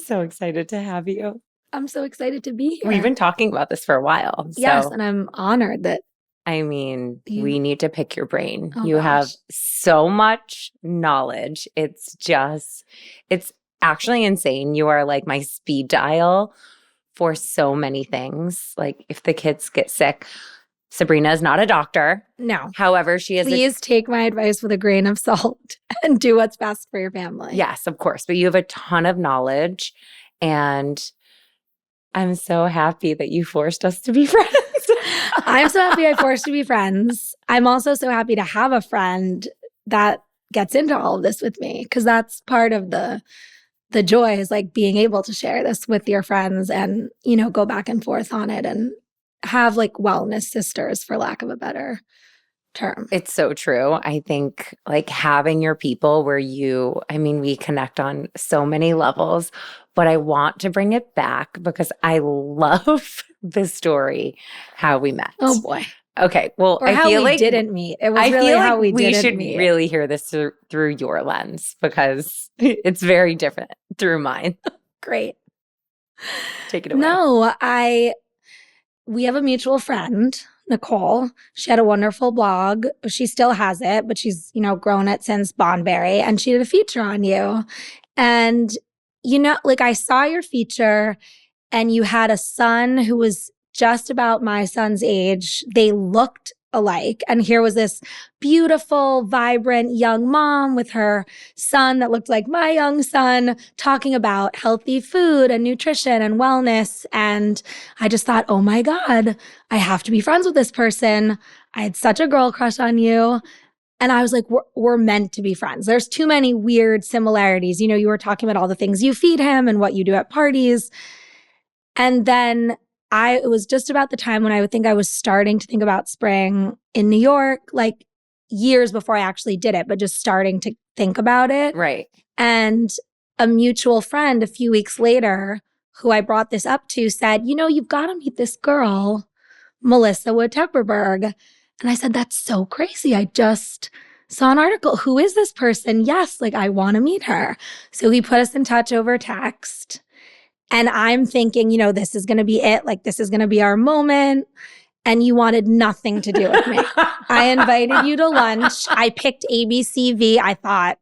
so excited to have you. I'm so excited to be here. We've been talking about this for a while. Yes, and I'm honored that. I mean, we need to pick your brain. Oh, you gosh. have so much knowledge. It's actually insane. You are like my speed dial for so many things. Like if the kids get sick, Sabrina is not a doctor. No. However, she is. Please take my advice with a grain of salt and do what's best for your family. Yes, of course. But you have a ton of knowledge, and I'm so happy that you forced us to be friends. I'm so happy I forced you to be friends. I'm also so happy to have a friend that gets into all of this with me, because that's part of the joy, is like being able to share this with your friends and, you know, go back and forth on it and have like wellness sisters, for lack of a better term. It's so true. I think like having your people where we connect on so many levels, but I want to bring it back because I love the story, how we met. Oh boy. Okay. Well, or how we didn't meet. It was really how we didn't meet. We should really hear this through your lens, because it's very different through mine. Great. Take it away. No, we have a mutual friend, Nicole. She had a wonderful blog. She still has it, but she's, grown it since Bonberry. And she did a feature on you. And, I saw your feature, and you had a son who was just about my son's age. They looked alike. And here was this beautiful, vibrant young mom with her son that looked like my young son, talking about healthy food and nutrition and wellness. And I just thought, oh my God, I have to be friends with this person. I had such a girl crush on you. And I was like, we're meant to be friends. There's too many weird similarities. You were talking about all the things you feed him and what you do at parties. And then it was just about the time when I would think I was starting to think about Spring in New York, like years before I actually did it, but just starting to think about it. Right. And a mutual friend a few weeks later, who I brought this up to, said, you've got to meet this girl, Melissa Wood-Tepperberg. And I said, that's so crazy. I just saw an article. Who is this person? Yes, I want to meet her. So he put us in touch over text. And I'm thinking, this is going to be it. This is going to be our moment. And you wanted nothing to do with me. I invited you to lunch. I picked ABCV. I thought,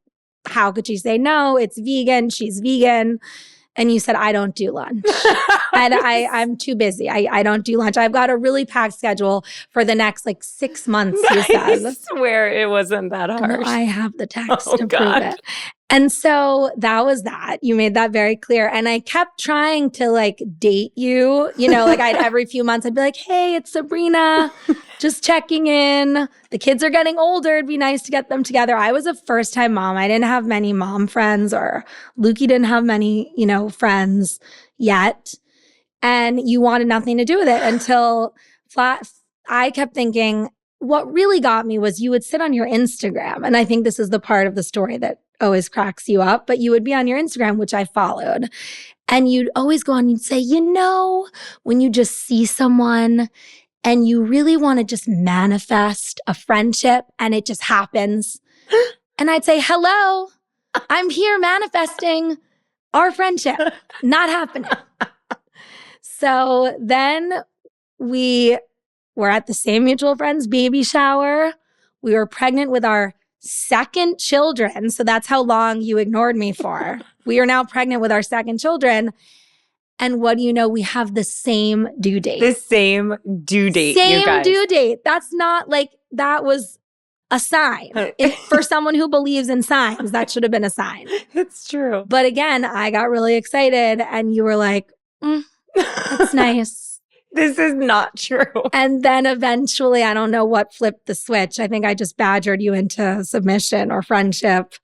how could she say no? It's vegan. She's vegan. And you said, I don't do lunch. And I'm too busy. I don't do lunch. I've got a really packed schedule for the next 6 months, you said. I swear it wasn't that harsh. I have the text to prove it. And so that was that. You made that very clear. And I kept trying to date you. I'd every few months, I'd be like, hey, it's Sabrina, just checking in. The kids are getting older. It'd be nice to get them together. I was a first-time mom. I didn't have many mom friends, or Lukey didn't have many, friends yet. And you wanted nothing to do with it until I kept thinking, what really got me was you would sit on your Instagram. And I think this is the part of the story that always cracks you up, but you would be on your Instagram, which I followed. And you'd always go on, you'd say, when you just see someone and you really want to just manifest a friendship and it just happens. And I'd say, hello, I'm here manifesting our friendship. Not happening. So then we were at the same mutual friend's baby shower. We were pregnant with our second children. So that's how long you ignored me for. We are now pregnant with our second children. And what do you know? We have the same due date. The same due date, you guys. Same due date. That's not that was a sign. For someone who believes in signs, that should have been a sign. It's true. But again, I got really excited and you were like, that's nice. This is not true. And then eventually, I don't know what flipped the switch. I think I just badgered you into submission or friendship.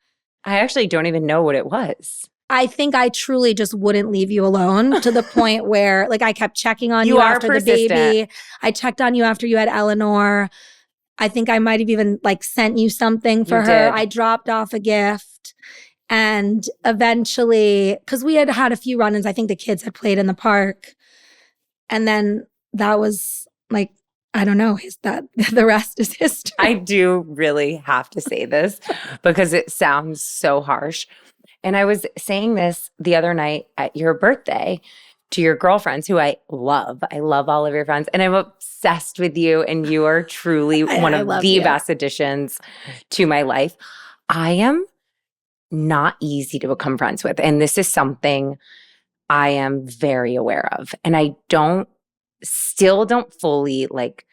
I actually don't even know what it was. I think I truly just wouldn't leave you alone, to the point where I kept checking on you after the baby. I checked on you after you had Eleanor. I think I might have even sent you something for her. I dropped off a gift. And eventually, because we had a few run-ins, I think the kids had played in the park. And then that was I don't know, the rest is history. I do really have to say this because it sounds so harsh. And I was saying this the other night at your birthday to your girlfriends who I love. I love all of your friends and I'm obsessed with you. And you are truly one I of love the you. best additions to my life. I am not easy to become friends with. And this is something I am very aware of. And I still don't fully like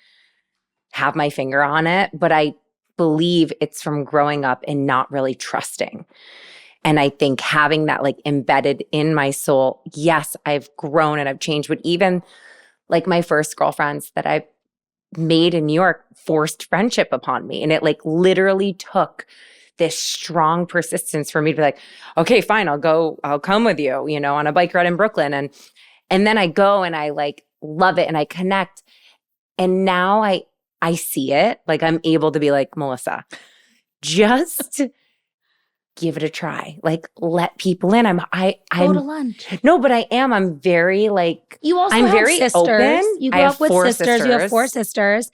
have my finger on it, but I believe it's from growing up and not really trusting. And I think having that like embedded in my soul, yes, I've grown and I've changed, but even like my first girlfriends that I made in New York forced friendship upon me. And it like literally took this strong persistence for me to be like, okay, fine, I'll come with you, on a bike ride in Brooklyn. And then I go and I like love it and I connect. And now I see it. Like I'm able to be like, Melissa, just give it a try. Like let people in. Go to I'm lunch. no, but I am. I'm very like You also I'm have very sisters. open. You I grew have up with four sisters. You have 4 sisters.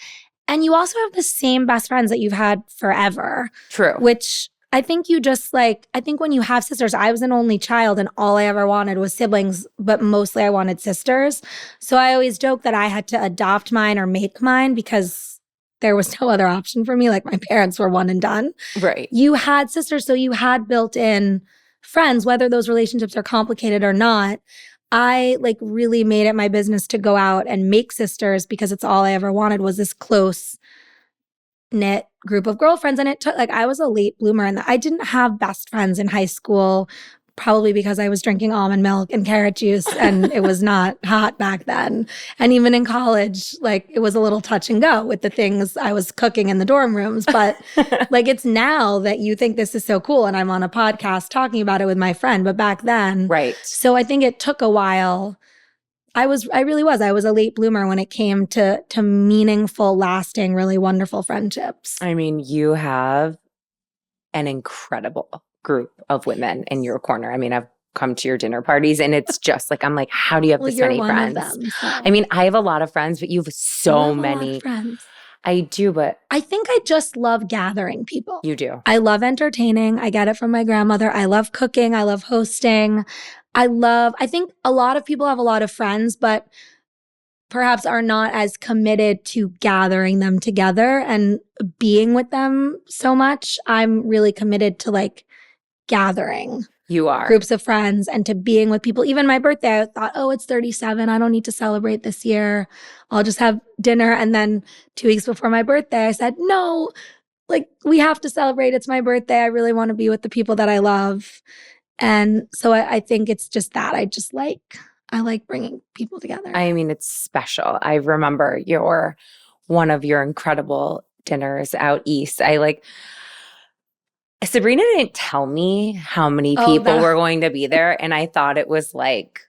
And you also have the same best friends that you've had forever. True. Which I think you just like, I think when you have sisters, I was an only child and all I ever wanted was siblings, but mostly I wanted sisters. So I always joke that I had to adopt mine or make mine because there was no other option for me. Like my parents were one and done. Right. You had sisters, so you had built in friends, whether those relationships are complicated or not. I like really made it my business to go out and make sisters because it's all I ever wanted was this close knit group of girlfriends. And it took like I was a late bloomer and I didn't have best friends in high school, probably because I was drinking almond milk and carrot juice and it was not hot back then. And even in college, like it was a little touch and go with the things I was cooking in the dorm rooms. But like it's now that you think this is so cool and I'm on a podcast talking about it with my friend. But back then, Right. So I think it took a while. I really was. I was a late bloomer when it came to meaningful, lasting, really wonderful friendships. I mean, you have an incredible group of women in your corner. I mean, I've come to your dinner parties and it's just like, I'm like, how do you have this many friends? Them, so. I mean, I have a lot of friends, but you have so many. A lot of friends. I do, but I think I just love gathering people. You do. I love entertaining. I get it from my grandmother. I love cooking. I love hosting. I think a lot of people have a lot of friends, but perhaps are not as committed to gathering them together and being with them so much. I'm really committed to like gathering. You are. Groups of friends and to being with people. Even my birthday, I thought, oh, it's 37. I don't need to celebrate this year. I'll just have dinner. And then 2 weeks before my birthday, I said, no, like we have to celebrate. It's my birthday. I really want to be with the people that I love. And so I think it's just that. I like bringing people together. I mean, it's special. I remember one of your incredible dinners out east. Sabrina didn't tell me how many people were going to be there. And I thought it was like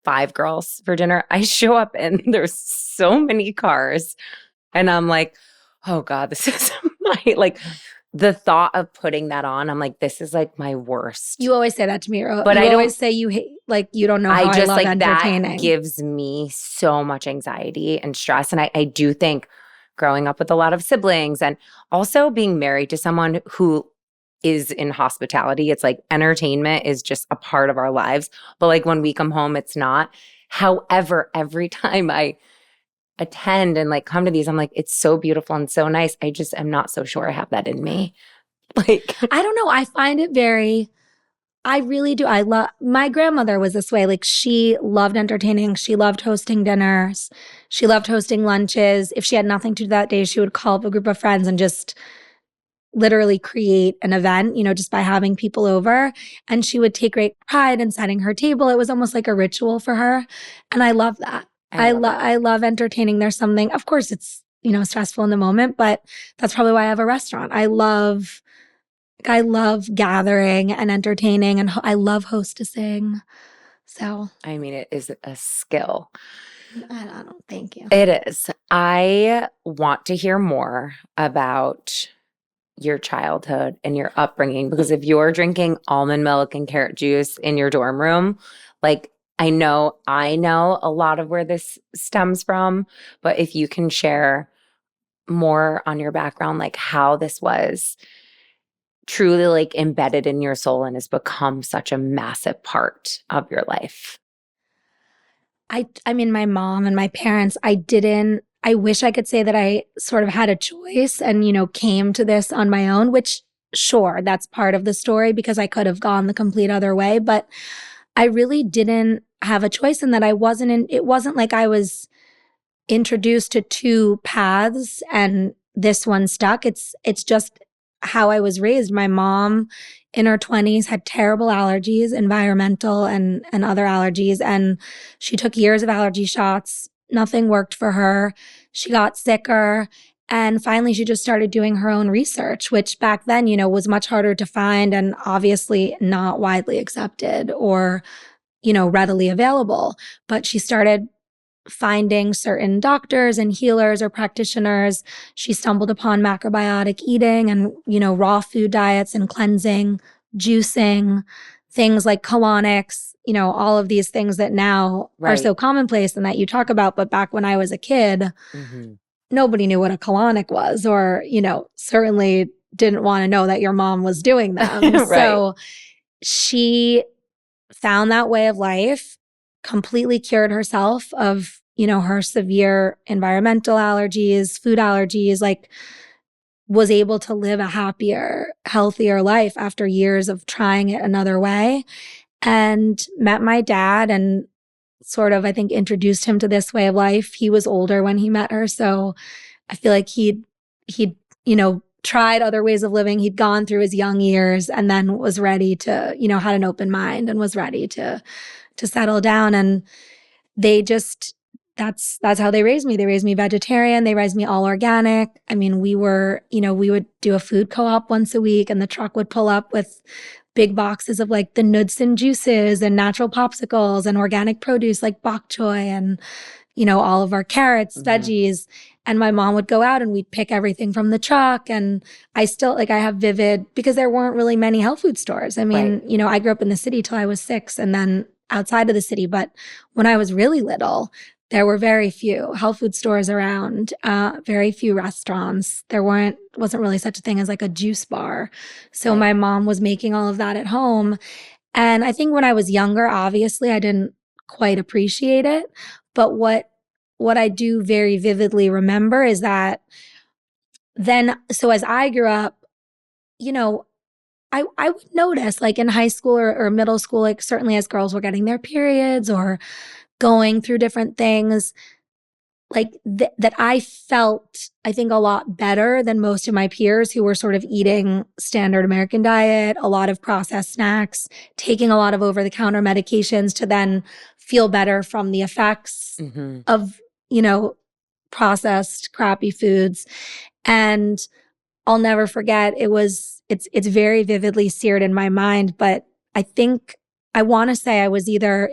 5 girls for dinner. I show up and there's so many cars. And I'm like, oh God, this is like the thought of putting that on. I'm like, this is like my worst. You always say that to me. But I always say you hate, like, you don't know how I just love like entertaining. That gives me so much anxiety and stress. And I do think growing up with a lot of siblings and also being married to someone who is in hospitality, it's like entertainment is just a part of our lives. But like when we come home, it's not. However, every time I attend and like come to these, I'm like, it's so beautiful and so nice. I just am not so sure I have that in me. Like, I don't know. I find it I really do. My grandmother was this way. Like she loved entertaining. She loved hosting dinners. She loved hosting lunches. If she had nothing to do that day, she would call up a group of friends and just literally create an event, just by having people over. And she would take great pride in setting her table. It was almost like a ritual for her. And I love that. I love entertaining. There's something, of course it's, stressful in the moment, but that's probably why I have a restaurant. I love gathering and entertaining and I love hostessing. So, I mean, it is a skill. I don't thank you. It is. I want to hear more about your childhood and your upbringing because if you're drinking almond milk and carrot juice in your dorm room, like I know a lot of where this stems from, but if you can share more on your background, like how this was truly like embedded in your soul and has become such a massive part of your life? I mean, my mom and my parents, I wish I could say that I sort of had a choice and, came to this on my own, which sure, that's part of the story because I could have gone the complete other way, but I really didn't have a choice in that it wasn't like I was introduced to two paths and this one stuck. It's just how I was raised. My mom in her 20s had terrible allergies, environmental and other allergies, and she took years of allergy shots. Nothing worked for her. She got sicker. And finally, she just started doing her own research, which back then, was much harder to find and obviously not widely accepted or, readily available. But she started finding certain doctors and healers or practitioners. She stumbled upon macrobiotic eating and, raw food diets and cleansing, juicing, things like colonics, all of these things that now are Right. so commonplace and that you talk about. But back when I was a kid, Hmm. nobody knew what a colonic was or, certainly didn't want to know that your mom was doing them. Right. So she found that way of life, completely cured herself of, her severe environmental allergies, food allergies, like was able to live a happier, healthier life after years of trying it another way and met my dad and sort of, I think, introduced him to this way of life. He was older when he met her. So I feel like he'd, tried other ways of living. He'd gone through his young years and then was ready to, had an open mind and was ready to settle down. And they just that's how they raised me. They raised me vegetarian. They raised me all organic. I mean, we would do a food co-op once a week and the truck would pull up with big boxes of like the nuts and juices and natural popsicles and organic produce like bok choy and all of our carrots, Hmm. veggies. And my mom would go out and we'd pick everything from the truck. And I still I have vivid because there weren't really many health food stores. I Right. mean, I grew up in the city till I was 6 and then outside of the city. But when I was really little, there were very few health food stores around, very few restaurants. Wasn't really such a thing as like a juice bar. So Right. my mom was making all of that at home. And I think when I was younger, obviously I didn't quite appreciate it. But what I do very vividly remember is that then so as I grew up, you know, I would notice like in high school or middle school, like certainly as girls were getting their periods or going through different things, like that I felt, I think, a lot better than most of my peers who were sort of eating standard American diet, a lot of processed snacks, taking a lot of over the counter medications to then feel better from the effects Hmm. of, you know, processed crappy foods. And I'll never forget it's very vividly seared in my mind, but I think I want to say it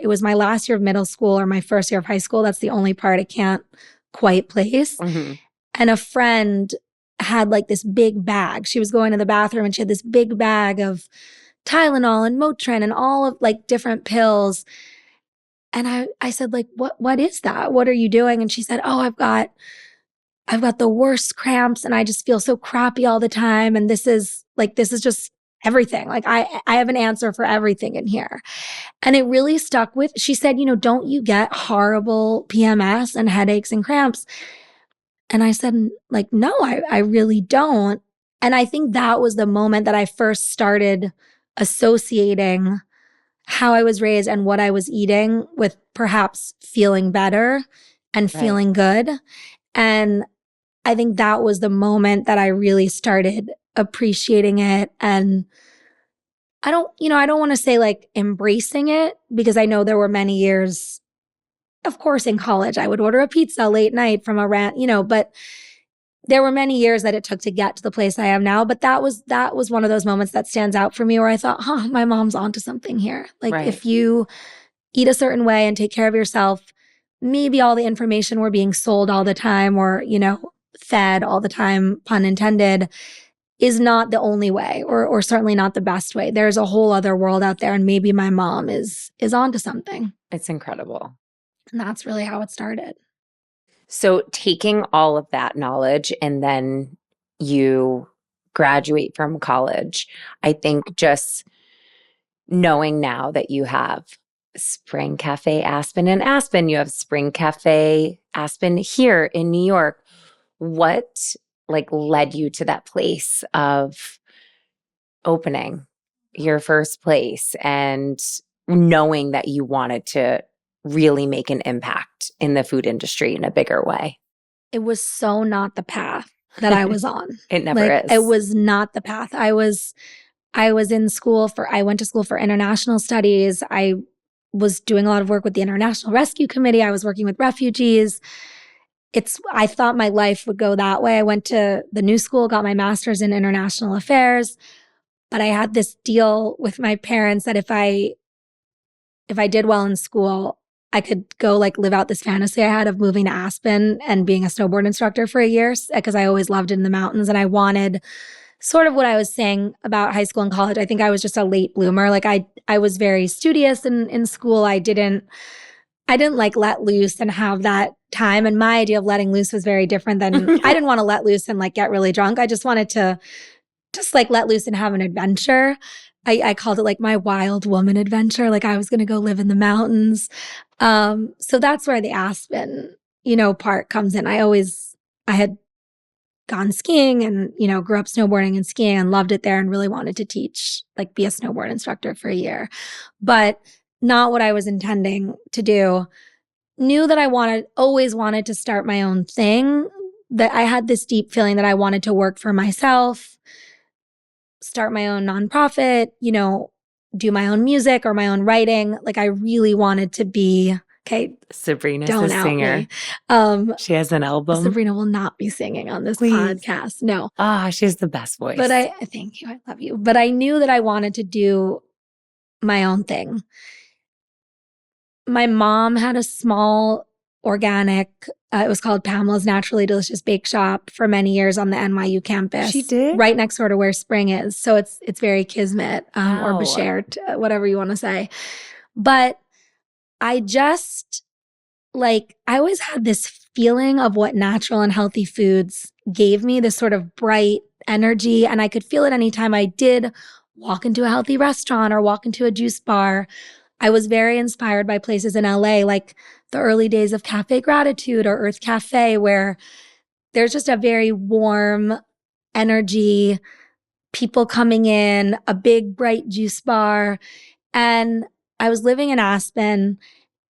was my last year of middle school or my first year of high school. That's the only part I can't quite place. Hmm. And a friend had like this big bag. She was going to the bathroom and she had this big bag of Tylenol and Motrin and all of like different pills. And I said, like, what is that? What are you doing? And she said, oh, I've got the worst cramps and I just feel so crappy all the time. And this is just everything. Like I have an answer for everything in here. And it really stuck with, she said, don't you get horrible PMS and headaches and cramps? And I said, like, no, I really don't. And I think that was the moment that I first started associating how I was raised and what I was eating with perhaps feeling better and Right. feeling good. And I think that was the moment that I really started appreciating it. And I don't want to say like embracing it because I know there were many years, of course, in college, I would order a pizza late night from a rant, but there were many years that it took to get to the place I am now. But that was one of those moments that stands out for me where I thought, my mom's onto something here. Like Right. if you eat a certain way and take care of yourself, maybe all the information we're being sold all the time or, fed all the time, pun intended, is not the only way or certainly not the best way. There's a whole other world out there and maybe my mom is onto something. It's incredible. And that's really how it started. So taking all of that knowledge and then you graduate from college. I think just knowing now that you have Spring Cafe Aspen in Aspen, you have Spring Cafe Aspen here in New York. What like led you to that place of opening your first place and knowing that you wanted to really make an impact in the food industry in a bigger way? It was so not the path that I was on. It never Like, is. it was not the path. I went to school for international studies. I was doing a lot of work with the International Rescue Committee. I was working with refugees. I thought my life would go that way. I went to the new school, got my master's in international affairs, but I had this deal with my parents that if I did well in school, I could go like live out this fantasy I had of moving to Aspen and being a snowboard instructor for a year, because I always loved it in the mountains. And I wanted sort of what I was saying about high school and college. I think I was just a late bloomer. Like I was very studious in school. I didn't like let loose and have that time. And my idea of letting loose was very different than I didn't want to let loose and like get really drunk. I just wanted to just like let loose and have an adventure. I called it like my wild woman adventure. Like I was going to go live in the mountains. So that's where the Aspen, part comes in. I had gone skiing and, grew up snowboarding and skiing and loved it there and really wanted to teach, like be a snowboard instructor for a year, but not what I was intending to do. Knew that I always wanted to start my own thing, that I had this deep feeling that I wanted to work for myself, start my own nonprofit, do my own music or my own writing. Like I really wanted to be, okay, Sabrina's don't a out singer. me. She has an album. Sabrina will not be singing on this Please. podcast. No. She has the best voice. But thank you. I love you. But I knew that I wanted to do my own thing. My mom had a small organic, it was called Pamela's Naturally Delicious Bake Shop for many years on the NYU campus. She did? Right next door to where Spring is. So it's very kismet or Wow. beshert, whatever you want to say. But I just, like, I always had this feeling of what natural and healthy foods gave me, this sort of bright energy. And I could feel it anytime I did walk into a healthy restaurant or walk into a juice bar. I was very inspired by places in LA, like the early days of Cafe Gratitude or Earth Cafe, where there's just a very warm energy, people coming in, a big bright juice bar. And I was living in Aspen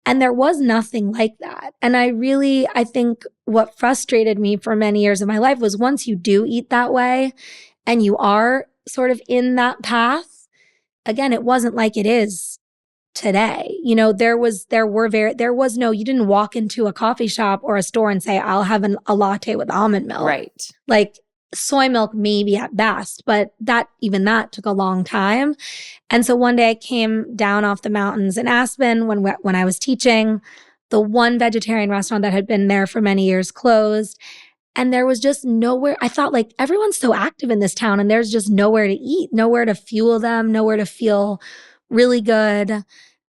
and there was nothing like that. And I think what frustrated me for many years of my life was once you do eat that way and you are sort of in that path, again, it wasn't like it is today. You didn't walk into a coffee shop or a store and say, I'll have a latte with almond milk. Right. Like soy milk maybe at best, but even that took a long time. And so one day I came down off the mountains in Aspen when I was teaching. The one vegetarian restaurant that had been there for many years closed. And there was just nowhere. I thought, like, everyone's so active in this town and there's just nowhere to eat, nowhere to fuel them, nowhere to feel really good.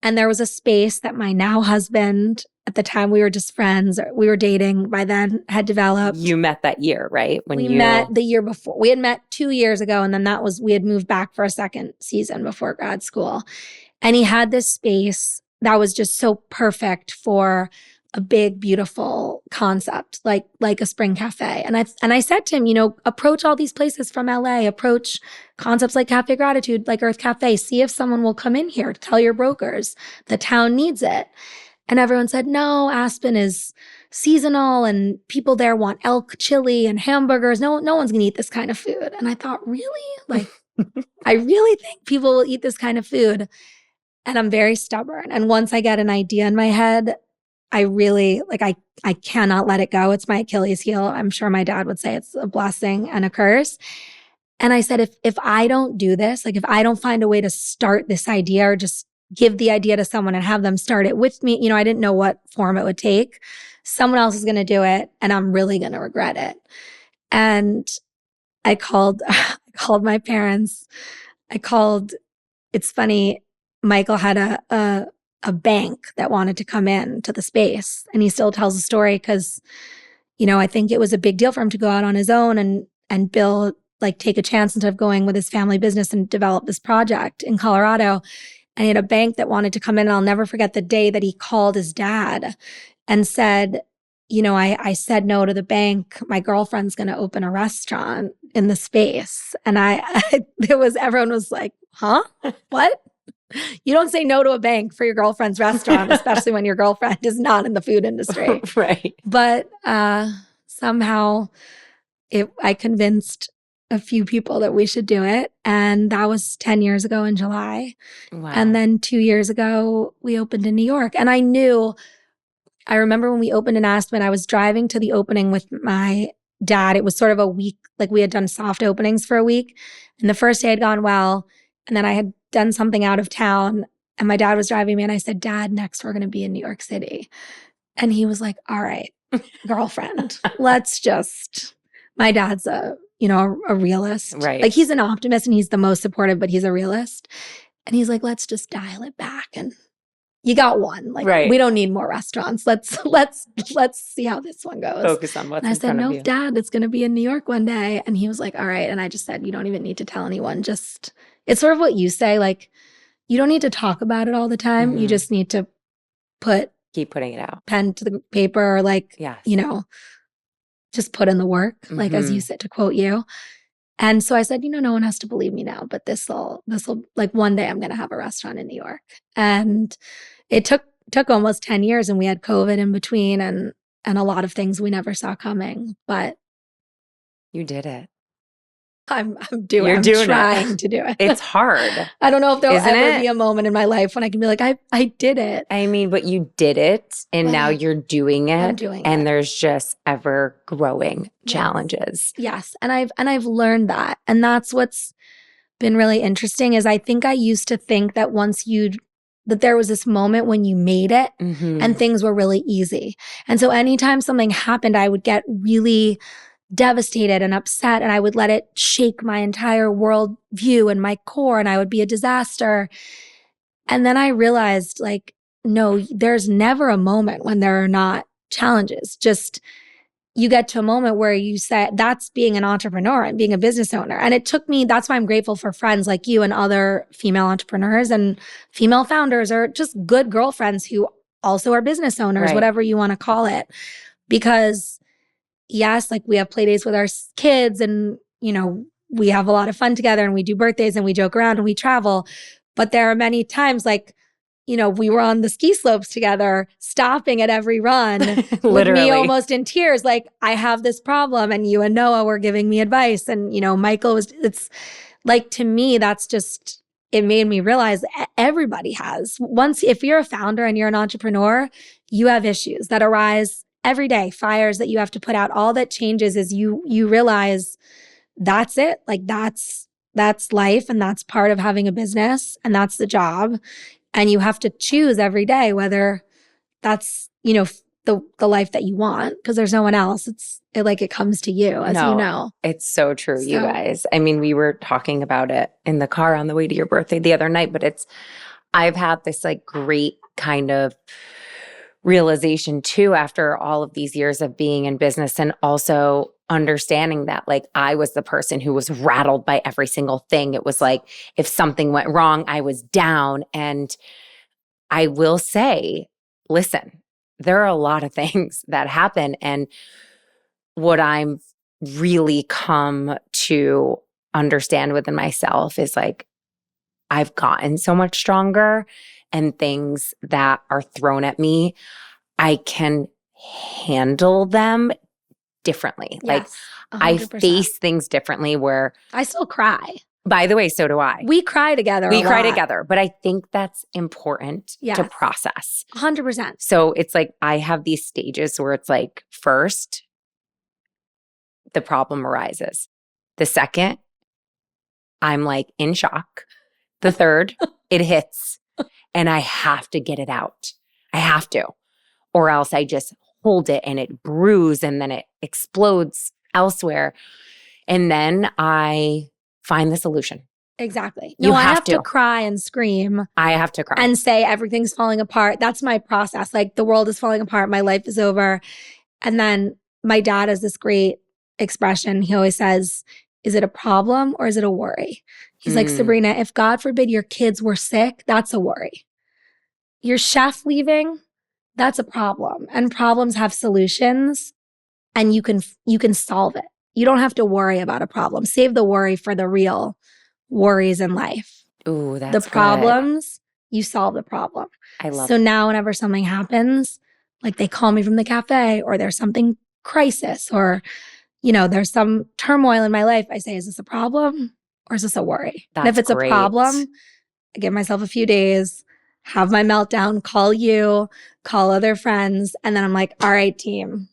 And there was a space that my now husband, at the time we were just friends, we were dating by then, had developed. You met that year, right? We met the year before. We had met 2 years ago. And then we had moved back for a second season before grad school. And he had this space that was just so perfect for a big, beautiful concept, like a Spring Cafe. And I said to him, approach all these places from LA, approach concepts like Cafe Gratitude, like Earth Cafe, see if someone will come in here to tell your brokers. The town needs it. And everyone said, no, Aspen is seasonal and people there want elk chili and hamburgers. No one's going to eat this kind of food. And I thought, really? Like, I really think people will eat this kind of food. And I'm very stubborn. And once I get an idea in my head, I really, I cannot let it go. It's my Achilles heel. I'm sure my dad would say it's a blessing and a curse. And I said, if I don't do this, like if I don't find a way to start this idea or just give the idea to someone and have them start it with me, I didn't know what form it would take. Someone else is going to do it and I'm really going to regret it. And I called my parents. It's funny, Michael had a bank that wanted to come in to the space. And he still tells the story because, I think it was a big deal for him to go out on his own and build like take a chance instead of going with his family business and develop this project in Colorado. And he had a bank that wanted to come in. And I'll never forget the day that he called his dad and said, I said no to the bank. My girlfriend's going to open a restaurant in the space. And everyone was like, huh? What? You don't say no to a bank for your girlfriend's restaurant, especially when your girlfriend is not in the food industry. Right. But somehow I convinced a few people that we should do it. And that was 10 years ago in July. Wow. And then 2 years ago, we opened in New York. And I remember when we opened in Aspen, I was driving to the opening with my dad. It was sort of a week, like we had done soft openings for a week. And the first day had gone well. And then I had done something out of town. And my dad was driving me. And I said, Dad, next we're going to be in New York City. And he was like, all right, girlfriend, my dad's a realist. Right. Like he's an optimist and he's the most supportive, but he's a realist. And he's like, let's just dial it back. And you got one. Like, right. We don't need more restaurants. Let's see how this one goes. Focus on what's in front of you. I said, no, Dad, it's going to be in New York one day. And he was like, all right. And I just said, you don't even need to tell anyone. It's sort of what you say. Like, you don't need to talk about it all the time. Mm-hmm. You just need to keep putting it out. Pen to the paper, like, yes. Just put in the work, mm-hmm. like as you said, to quote you. And so I said, no one has to believe me now, but this'll like one day I'm going to have a restaurant in New York. And it took almost 10 years and we had COVID in between and a lot of things we never saw coming, but you did it. I'm trying to do it. It's hard. I don't know if there'll ever be a moment in my life when I can be like, I did it. I mean, but you did it and now you're doing it. I'm doing it. And there's just ever growing challenges. Yes. And I've learned that. And that's what's been really interesting is I think I used to think that that there was this moment when you made it mm-hmm. and things were really easy. And so anytime something happened, I would get really devastated and upset and I would let it shake my entire world view and my core and I would be a disaster. And then I realized like, no, there's never a moment when there are not challenges. Just you get to a moment where you say that's being an entrepreneur and being a business owner. And it took me, that's why I'm grateful for friends like you and other female entrepreneurs and female founders or just good girlfriends who also are business owners, whatever you want to call it. Because yes, like we have play days with our kids and, we have a lot of fun together and we do birthdays and we joke around and we travel. But there are many times like, we were on the ski slopes together, stopping at every run with me almost in tears. Like, I have this problem and you and Noah were giving me advice. And, Michael it's like, to me, that's just, it made me realize everybody has. If you're a founder and you're an entrepreneur, you have issues that arise every day, fires that you have to put out. All that changes is you realize that's it. Like that's life and that's part of having a business and that's the job. And you have to choose every day whether that's, the life that you want because there's no one else. It comes to you, as you know. It's so true, you guys. I mean, we were talking about it in the car on the way to your birthday the other night, but I've had this like great kind of realization too after all of these years of being in business and also understanding that like I was the person who was rattled by every single thing. It was like if something went wrong, I was down. And I will say, listen, there are a lot of things that happen. And what I'm really come to understand within myself is like I've gotten so much stronger and things that are thrown at me, I can handle them differently. Yes, like 100%. I face things differently where I still cry. By the way, so do I. We cry together. We cry together, but I think that's important to process. 100%. So it's like I have these stages where it's like first, the problem arises. The second, I'm like in shock. The third, it hits and I have to get it out. I have to. Or else I just hold it and it brews and then it explodes elsewhere. And then I find the solution. Exactly. No, I have to cry and scream. I have to cry. And say everything's falling apart. That's my process. Like the world is falling apart. My life is over. And then my dad has this great expression. He always says, Is it a problem or is it a worry? He's like, Sabrina, if God forbid your kids were sick, that's a worry. Your chef leaving, that's a problem. And problems have solutions, and you can solve it. You don't have to worry about a problem. Save the worry for the real worries in life. Ooh, The that's good. problems, you solve the problem. I love So now whenever something happens, like they call me from the cafe, or there's something crisis, or there's some turmoil in my life, I say, is this a problem or is this a worry? And if That's it's a great. problem, I give myself a few days, have my meltdown, call you, call other friends, and then I'm like, all right, team,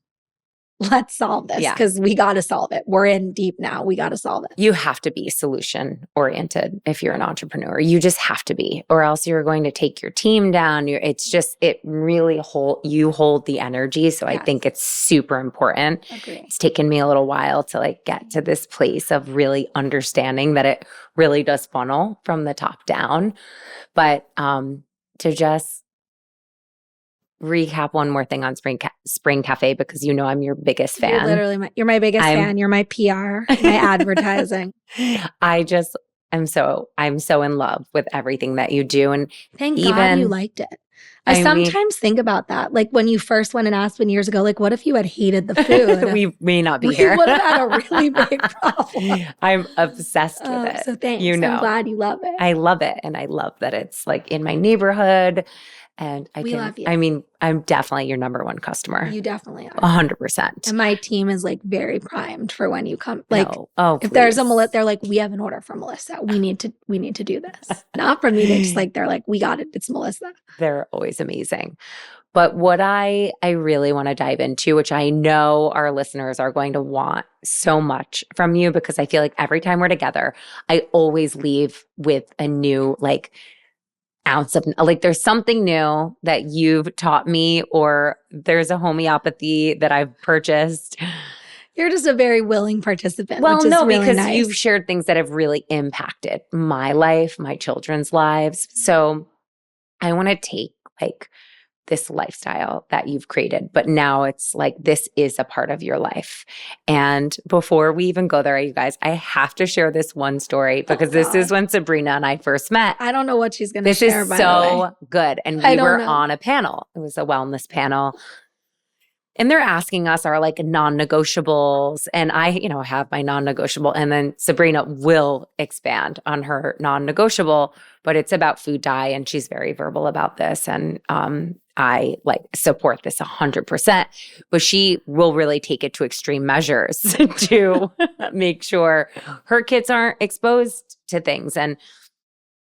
let's solve this, Yeah. because we got to solve it. We're in deep now. We got to solve it. You have to be solution oriented if you're an entrepreneur. You just have to be, or else you're going to take your team down. It really hold the energy. So I Yes. think it's super important. Agree. It's taken me a little while to like get to this place of really understanding that it really does funnel from the top down. But to just recap one more thing on Spring Cafe, because I'm your biggest fan. You're literally you're my biggest fan. You're my PR, my advertising. I'm so in love with everything that you do. And thank God you liked it. I sometimes think about that. Like when you first went in Aspen years ago, like what if you had hated the food? We may not be here. We would have had a really big problem. I'm obsessed with it. So thanks. I'm glad you love it. I love it. And I love that it's like in my neighborhood. And we love you. I mean, I'm definitely your number one customer. You definitely are. 100%. And my team is like very primed for when you come. Like, if please. there's a Melissa, they're like, we have an order from Melissa. We need to do this. Not from me. They just they're like, we got it. It's Melissa. They're always amazing. But what I really want to dive into, which I know our listeners are going to want so much from you, because I feel like every time we're together, I always leave with a new ounce of there's something new that you've taught me, or there's a homeopathy that I've purchased. You're just a very willing participant. Well, which is no, really because nice. You've shared things that have really impacted my life, my children's lives. So I want to take this lifestyle that you've created, but now it's like this is a part of your life. And before we even go there, you guys, I have to share this one story, because this is when Sabrina and I first met. I don't know what she's going to share. This is so good. And we were on a panel. It was a wellness panel. And they're asking us our non-negotiables. And I, have my non-negotiable. And then Sabrina will expand on her non-negotiable, but it's about food dye. And she's very verbal about this. And I support this 100%, but she will really take it to extreme measures to make sure her kids aren't exposed to things. And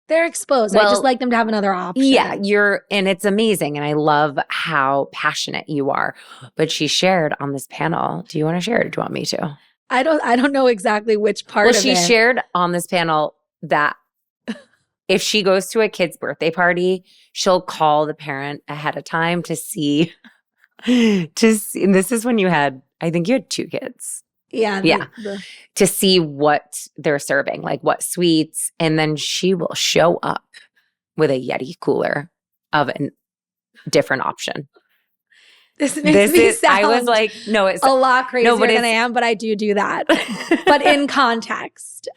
they're exposed. I just like them to have another option. Yeah, and it's amazing. And I love how passionate you are. But she shared on this panel. Do you want to share it, or do you want me to? I don't know exactly which part of it. Well, she shared on this panel that if she goes to a kid's birthday party, she'll call the parent ahead of time to see, and this is when I think you had 2 kids. Yeah. To see what they're serving, what sweets. And then she will show up with a Yeti cooler of a different option. This makes me sound I was like, no, it's a lot crazier than I am, but I do that. But in context.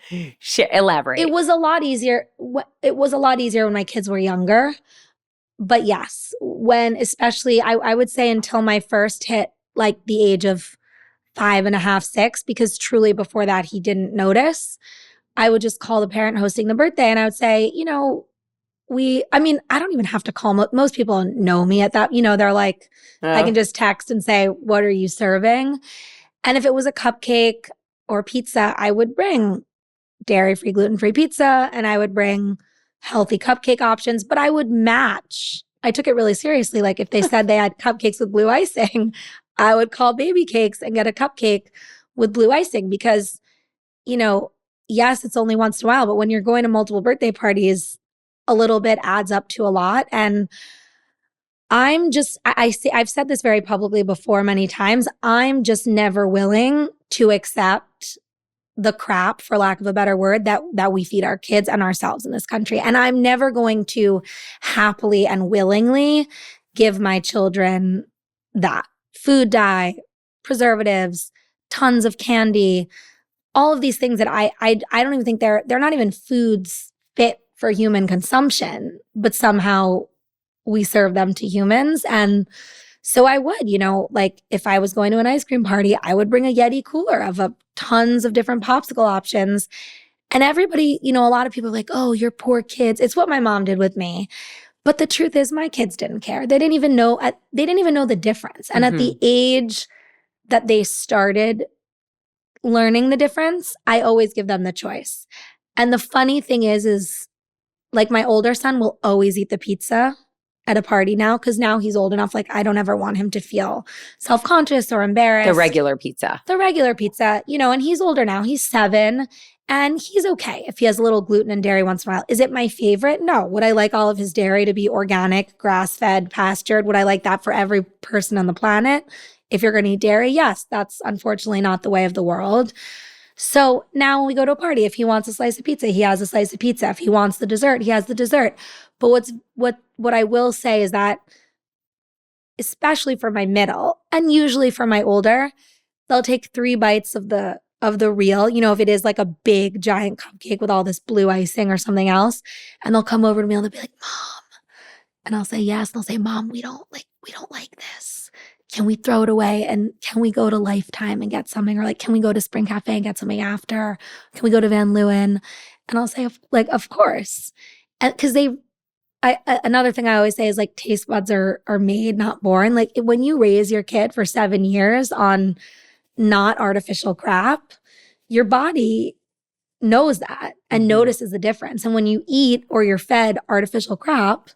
Elaborate. It was a lot easier. It was a lot easier when my kids were younger. But yes, especially I would say until my first hit the age of 5.5, 6, because truly before that, he didn't notice. I would just call the parent hosting the birthday, and I would say, I don't even have to call. Most people know me at that. They're like, I can just text and say, what are you serving? And if it was a cupcake or pizza, I would bring dairy-free, gluten-free pizza, and I would bring healthy cupcake options, but I would match. I took it really seriously. If they said they had cupcakes with blue icing, I would call Baby Cakes and get a cupcake with blue icing, because, yes, it's only once in a while, but when you're going to multiple birthday parties, a little bit adds up to a lot. And I've said this very publicly before many times, I'm just never willing to accept the crap, for lack of a better word, that we feed our kids and ourselves in this country. And I'm never going to happily and willingly give my children that. Food dye, preservatives, tons of candy, all of these things that I don't even think they're not even foods fit for human consumption, but somehow we serve them to humans. And so I would, like if I was going to an ice cream party, I would bring a Yeti cooler of tons of different popsicle options. And everybody, a lot of people are like, oh, your poor kids. It's what my mom did with me. But the truth is my kids didn't care. They didn't even know the difference. And at the age that they started learning the difference, I always give them the choice. And the funny thing is like my older son will always eat the pizza at a party now because now he's old enough. Like I don't ever want him to feel self-conscious or embarrassed. The regular pizza, and he's older now. He's 7 and he's okay if he has a little gluten and dairy once in a while. Is it my favorite? No. Would I like all of his dairy to be organic, grass-fed, pastured? Would I like that for every person on the planet? If you're going to eat dairy, yes, that's unfortunately not the way of the world. So now when we go to a party, if he wants a slice of pizza, he has a slice of pizza. If he wants the dessert, he has the dessert. But what I will say is that, especially for my middle and usually for my older, they'll take 3 bites of the real, if it is like a big giant cupcake with all this blue icing or something else, and they'll come over to me and they'll be like, Mom. And I'll say yes. And they'll say, Mom, we don't like this. Can we throw it away? And can we go to Lifetime and get something? Or like, can we go to Spring Cafe and get something after? Can we go to Van Leeuwen? And I'll say, like, of course. And because another thing I always say is like taste buds are made, not born. Like when you raise your kid for 7 years on not artificial crap, your body knows that and notices the difference. And when you eat or you're fed artificial crap,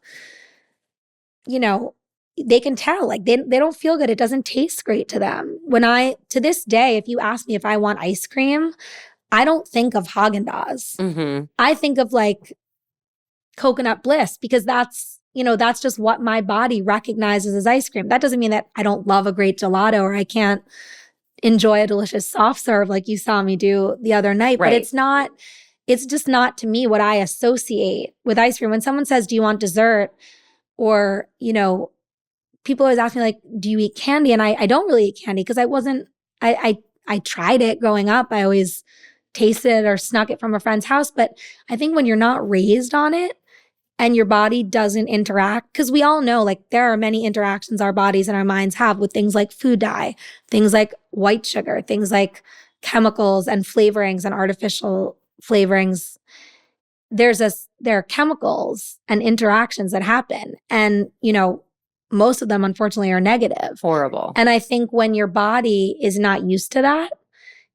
they can tell, like they don't feel good. It doesn't taste great to them. To this day, if you ask me if I want ice cream, I don't think of Haagen-Dazs. I think of like Coconut Bliss because that's just what my body recognizes as ice cream. That doesn't mean that I don't love a great gelato or I can't enjoy a delicious soft serve like you saw me do the other night. Right. But it's just not to me what I associate with ice cream. When someone says, do you want dessert? Or, people always ask me like, do you eat candy? And I don't really eat candy because I tried it growing up. I always tasted it or snuck it from a friend's house. But I think when you're not raised on it and your body doesn't interact, because we all know like there are many interactions our bodies and our minds have with things like food dye, things like white sugar, things like chemicals and flavorings and artificial flavorings. There are chemicals and interactions that happen. And, most of them, unfortunately, are negative. Horrible. And I think when your body is not used to that,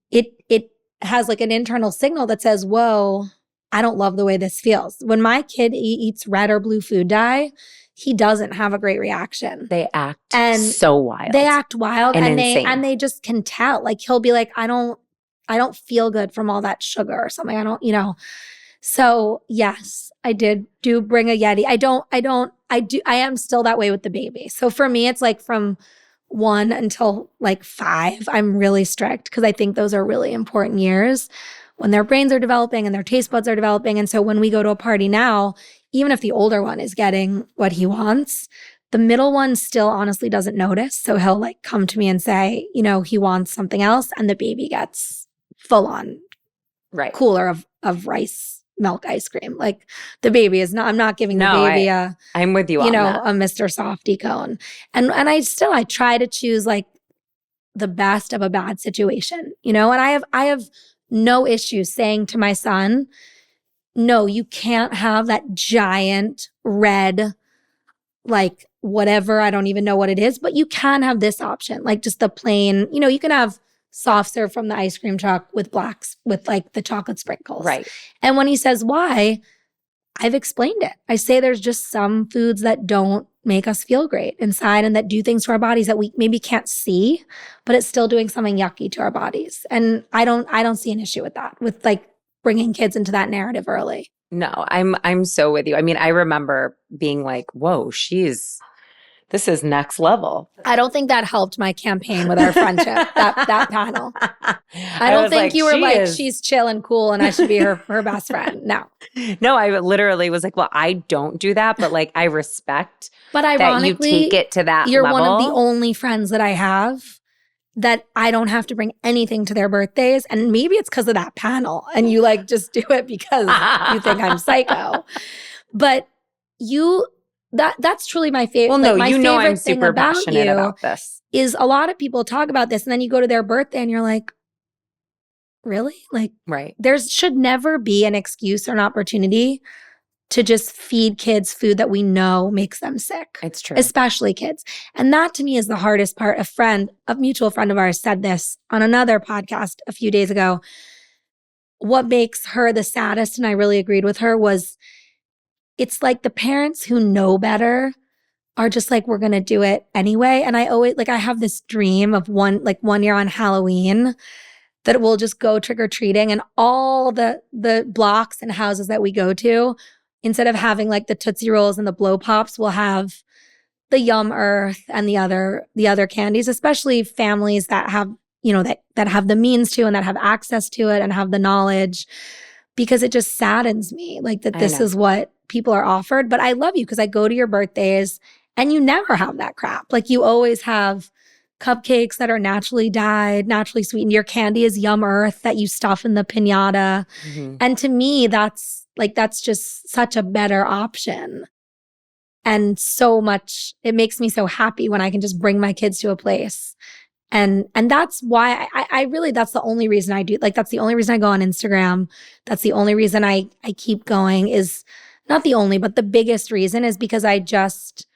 it has like an internal signal that says, whoa, I don't love the way this feels. When my kid eats red or blue food dye, he doesn't have a great reaction. They act so wild. They act wild and insane. And they just can tell. Like he'll be like, I don't feel good from all that sugar or something. I don't. So yes, I do bring a Yeti. I am still that way with the baby. So for me, it's like from 1 until like 5, I'm really strict because I think those are really important years when their brains are developing and their taste buds are developing. And so when we go to a party now, even if the older one is getting what he wants, the middle one still honestly doesn't notice. So he'll like come to me and say, he wants something else. And the baby gets full on cooler of rice milk ice cream. Like the baby is not, I'm not giving the baby I'm with you on that. a Mr. Softy cone. And I try to choose like the best of a bad situation, and I have no issue saying to my son, no, you can't have that giant red, like whatever, I don't even know what it is, but you can have this option, like just the plain, you can have soft serve from the ice cream truck with like the chocolate sprinkles. Right. And when he says why, I've explained it. I say there's just some foods that don't make us feel great inside and that do things to our bodies that we maybe can't see, but it's still doing something yucky to our bodies. And I don't see an issue with that, with like bringing kids into that narrative early. No, I'm so with you. I mean, I remember being like, whoa, this is next level. I don't think that helped my campaign with our friendship, that panel. I don't think like, you were like, she's chill and cool and I should be her best friend. No. No, I literally was like, well, I don't do that, but like I respect but ironically, that you take it to that you're level. One of the only friends that I have that I don't have to bring anything to their birthdays. And maybe it's because of that panel and you like just do it because you think I'm psycho. But that's truly my favorite. Well, no, like my you know I'm favorite thing super about passionate you about this. is a lot of people talk about this and then you go to their birthday and you're like, really? Like Right. there should never be an excuse or an opportunity to just feed kids food that we know makes them sick. It's true. Especially kids. And that to me is the hardest part. A mutual friend of ours said this on another podcast a few days ago. What makes her the saddest, and I really agreed with her, was it's like the parents who know better are just like, we're going to do it anyway. And I always, like, I have this dream of one year on Halloween that we'll just go trick-or-treating and all the blocks and houses that we go to, instead of having like the Tootsie Rolls and the Blow Pops, we'll have the Yum Earth and the other candies, especially families that have, that have the means to and that have access to it and have the knowledge, because it just saddens me like that this is what people are offered. But I love you because I go to your birthdays and you never have that crap. Like you always have cupcakes that are naturally dyed, naturally sweetened. Your candy is Yum Earth that you stuff in the piñata. Mm-hmm. And to me, that's just such a better option. And so much, it makes me so happy when I can just bring my kids to a place. And that's why I really, that's the only reason I do, like, that's the only reason I go on Instagram. That's the only reason I keep going, is not the only, but the biggest reason is because I just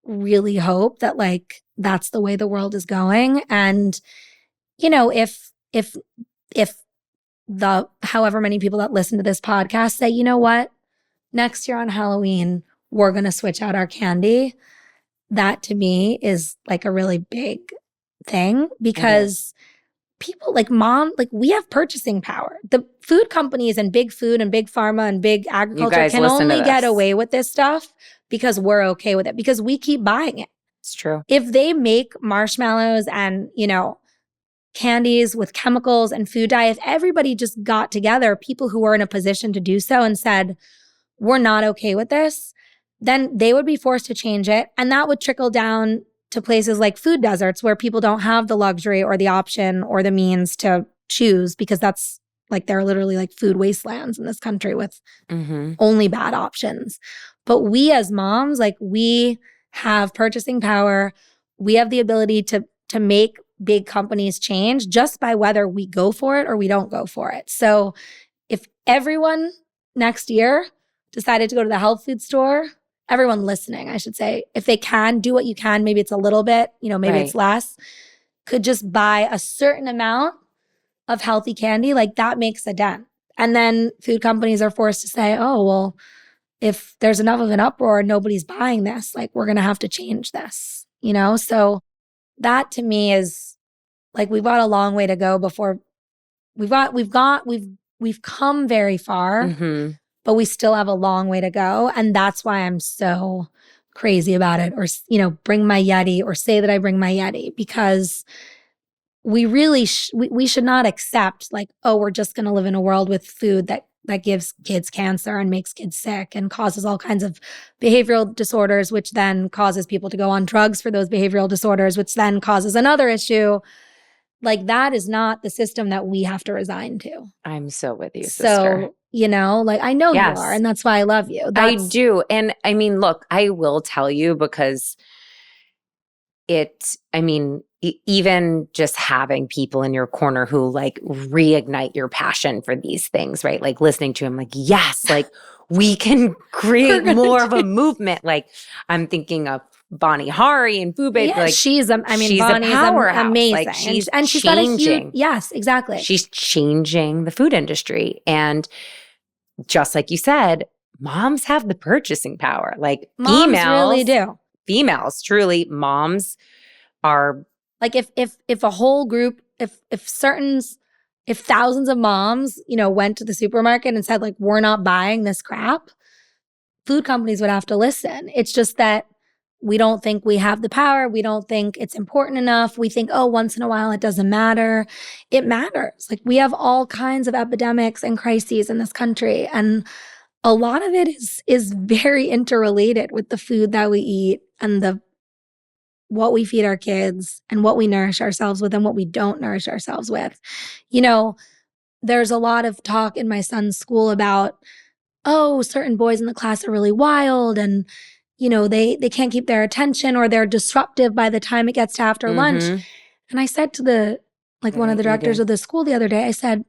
really hope that like, that's the way the world is going. And, if the however many people that listen to this podcast say, you know what, next year on Halloween, we're going to switch out our candy. That to me is like a really big thing, because people like we have purchasing power. The food companies and big food and big pharma and big agriculture can only get away with this stuff because we're okay with it, because we keep buying it. It's true. If they make marshmallows and, candies with chemicals and food dye, if everybody just got together, people who were in a position to do so, and said, we're not okay with this, then they would be forced to change it. And that would trickle down to places like food deserts, where people don't have the luxury or the option or the means to choose, because that's like, there are literally like food wastelands in this country with only bad options. But we as moms, like, we have purchasing power. We have the ability to make big companies change just by whether we go for it or we don't go for it. So if everyone next year decided to go to the health food store, everyone listening, I should say, if they can, do what you can. Maybe it's a little bit, maybe it's less, could just buy a certain amount of healthy candy, like that makes a dent. And then food companies are forced to say, oh, well, if there's enough of an uproar, nobody's buying this, like, we're going to have to change this, So that to me is like, we've got a long way to go before we've come very far, but we still have a long way to go. And that's why I'm so crazy about it, or, bring my Yeti, or say that I bring my Yeti, because we really, we should not accept like, oh, we're just going to live in a world with food that gives kids cancer and makes kids sick and causes all kinds of behavioral disorders, which then causes people to go on drugs for those behavioral disorders, which then causes another issue. Like, that is not the system that we have to resign to. I'm so with you, sister. So, like, I know you are, and that's why I love you. I do. And I mean, look, I will tell you, because even just having people in your corner who like reignite your passion for these things, right? Like, listening to him, like, yes, like, we can create more of a movement. Like, I'm thinking of Bonnie Hari and Food Babe. Yeah, like, she's Bonnie's amazing. Like, she's she's changing. Yes, exactly. She's changing the food industry. And just like you said, moms have the purchasing power. Like, moms really do. Females, truly, moms are like, if a whole group, if thousands of moms, went to the supermarket and said, like, we're not buying this crap, food companies would have to listen. It's just that we don't think we have the power. We don't think it's important enough. We think, oh, once in a while, it doesn't matter. It matters. Like, we have all kinds of epidemics and crises in this country. And a lot of it is very interrelated with the food that we eat and the what we feed our kids and what we nourish ourselves with and what we don't nourish ourselves with. There's a lot of talk in my son's school about, oh, certain boys in the class are really wild and, they can't keep their attention or they're disruptive by the time it gets to after lunch. And I said to one of the directors of the school the other day, I said,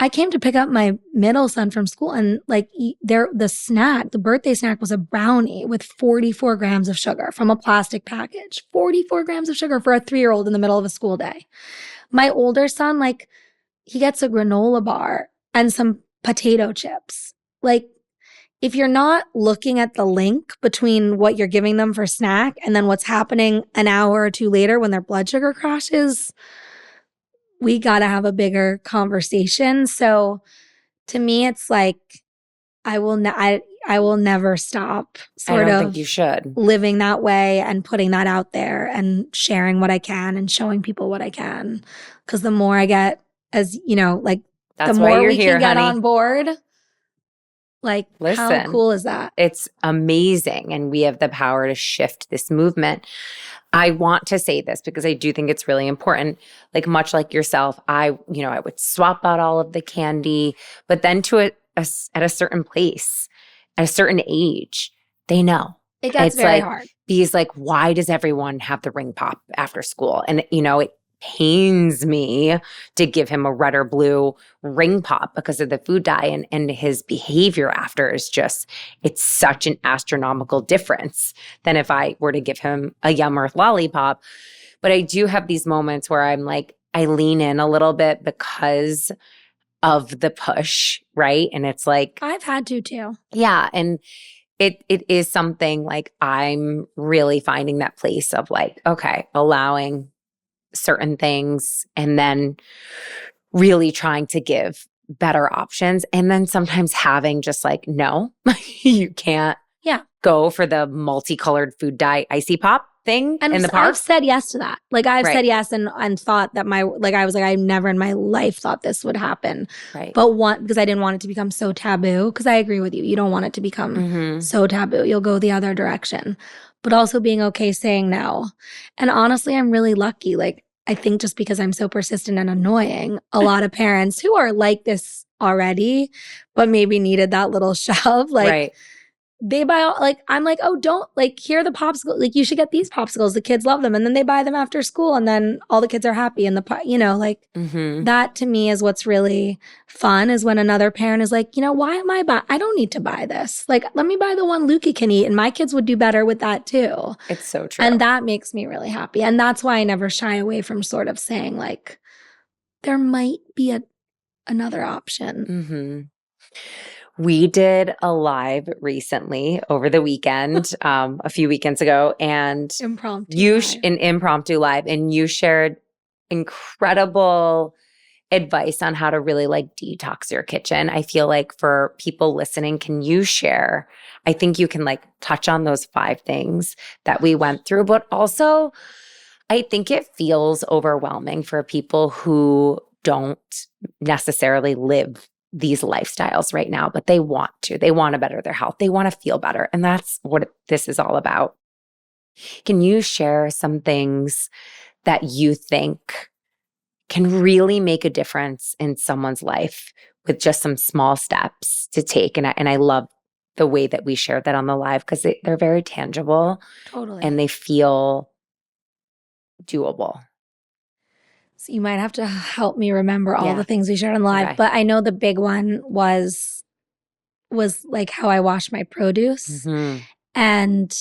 I came to pick up my middle son from school and the birthday snack was a brownie with 44 grams of sugar from a plastic package. 44 grams of sugar for a 3-year-old in the middle of a school day. My older son, he gets a granola bar and some potato chips. If you're not looking at the link between what you're giving them for snack and then what's happening an hour or two later when their blood sugar crashes, we got to have a bigger conversation. So to me, it's I will never stop I don't think you should. living that way and putting that out there and sharing what I can and showing people what I can. Because the more I get, That's the why more you're we here, can get honey. on board. Listen, how cool is that? It's amazing. And we have the power to shift this movement. I want to say this because I do think it's really important. Much like yourself, I would swap out all of the candy, but then at a certain place, at a certain age, they know. It gets very hard. Because why does everyone have the ring pop after school? And, it pains me to give him a red or blue ring pop because of the food dye and his behavior after is just, it's such an astronomical difference than if I were to give him a Yum Earth lollipop. But I do have these moments where I'm I lean in a little bit because of the push, right? And it's I've had to too. Yeah. And it is something I'm really finding that place of okay, allowing certain things and then really trying to give better options. And then sometimes having just no, you can't go for the multicolored food dye icy pop thing in the park. I've said yes to that. Said yes and thought that I never in my life thought this would happen. Right. But because I didn't want it to become so taboo, because I agree with you. You don't want it to become so taboo. You'll go the other direction. But also being okay saying no. And honestly, I'm really lucky. I think just because I'm so persistent and annoying, a lot of parents who are like this already, but maybe needed that little shove, right. They buy I'm oh, don't here are the popsicles. You should get these popsicles. The kids love them. And then they buy them after school and then all the kids are happy. And that to me is what's really fun is when another parent is why am I don't need to buy this. Let me buy the one Lukey can eat and my kids would do better with that too. It's so true. And that makes me really happy. And that's why I never shy away from sort of saying there might be another option. We did a live recently over the weekend, a few weekends ago, and an impromptu live, and you shared incredible advice on how to really detox your kitchen. I feel for people listening, can you share? I think you can touch on those 5 things that we went through, but also I think it feels overwhelming for people who don't necessarily live these lifestyles right now, but they want to better their health. They want to feel better. And that's what this is all about. Can you share some things that you think can really make a difference in someone's life with just some small steps to take? And I love the way that we shared that on the live because they're very tangible. Totally. And they feel doable. So you might have to help me remember all the things we shared on live. Okay. But I know the big one was how I wash my produce. And,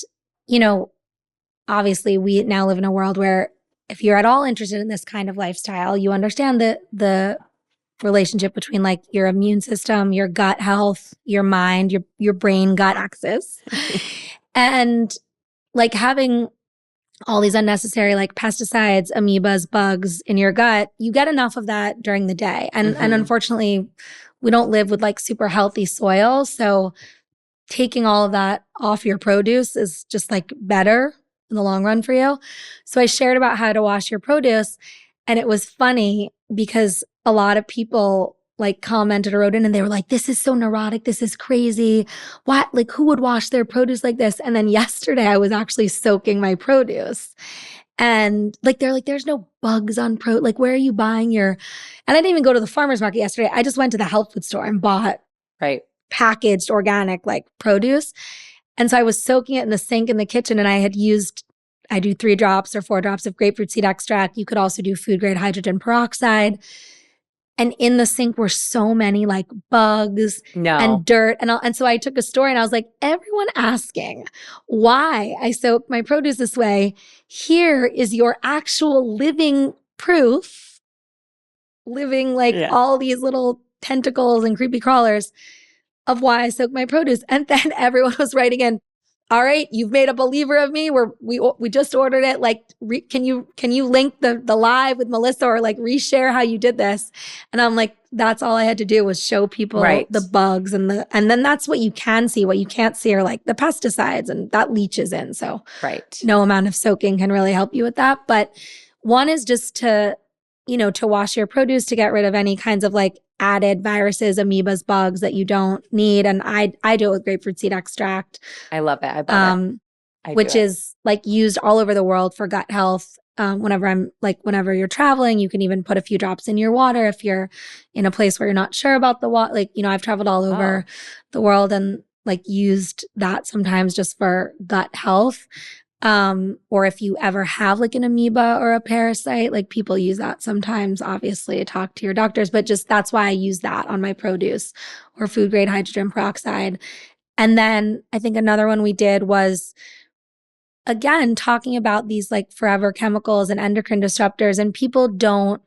obviously we now live in a world where if you're at all interested in this kind of lifestyle, you understand the relationship between your immune system, your gut health, your mind, your brain gut axis. And having all these unnecessary pesticides, amoebas, bugs in your gut, you get enough of that during the day. And unfortunately, we don't live with super healthy soil. So taking all of that off your produce is just better in the long run for you. So I shared about how to wash your produce. And it was funny because a lot of people like commented or wrote in and they were like, this is so neurotic. This is crazy. What, like who would wash their produce like this? And then yesterday I was actually soaking my produce and like, they're like, there's no bugs on like, where are you buying and I didn't even go to the farmer's market yesterday. I just went to the health food store and bought Right. packaged organic like produce. And so I was soaking it in the sink in the kitchen and I do 3 drops or 4 drops of grapefruit seed extract. You could also do food grade hydrogen peroxide. And in the sink were so many like bugs No. and dirt. And so I took a story and I was like, everyone asking why I soak my produce this way. Here is your actual living proof, living like Yeah. all these little tentacles and creepy crawlers of why I soak my produce. And then everyone was writing in, all right, you've made a believer of me. We just ordered it. Like, can you link the live with Melissa or like reshare how you did this? And I'm like, that's all I had to do was show people the bugs and then that's what you can see. What you can't see are like the pesticides and that leaches in. So no amount of soaking can really help you with that. But one is just to wash your produce to get rid of any kinds of like added viruses, amoebas, bugs that you don't need. And I do it with grapefruit seed extract. I love it. I love it. Which is like used all over the world for gut health. Whenever you're traveling, you can even put a few drops in your water if you're in a place where you're not sure about the water. Like, I've traveled all over the world and like used that sometimes just for gut health. Or if you ever have like an amoeba or a parasite, like people use that sometimes, obviously talk to your doctors, but just that's why I use that on my produce or food grade hydrogen peroxide. And then I think another one we did was, again, talking about these like forever chemicals and endocrine disruptors, and people don't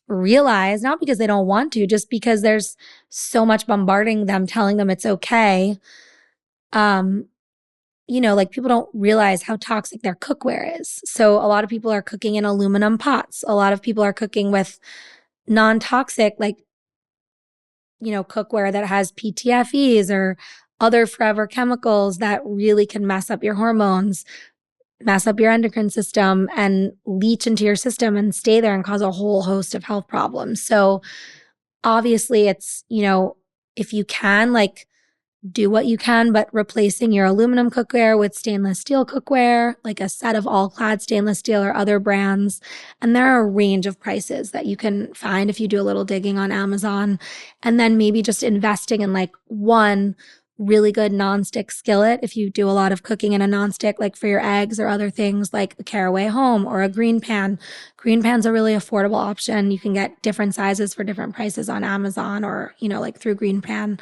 realize, not because they don't want to, just because there's so much bombarding them, telling them it's okay. Like people don't realize how toxic their cookware is. So a lot of people are cooking in aluminum pots. A lot of people are cooking with non-toxic, like, cookware that has PTFEs or other forever chemicals that really can mess up your hormones, mess up your endocrine system and leach into your system and stay there and cause a whole host of health problems. So obviously it's, if you can, like, do what you can, but replacing your aluminum cookware with stainless steel cookware, like a set of all-clad stainless steel or other brands. And there are a range of prices that you can find if you do a little digging on Amazon. And then maybe just investing in like one really good nonstick skillet. If you do a lot of cooking in a nonstick, like for your eggs or other things, like a Caraway Home or a green pan. Green pan's a really affordable option. You can get different sizes for different prices on Amazon or, like through Green Pan.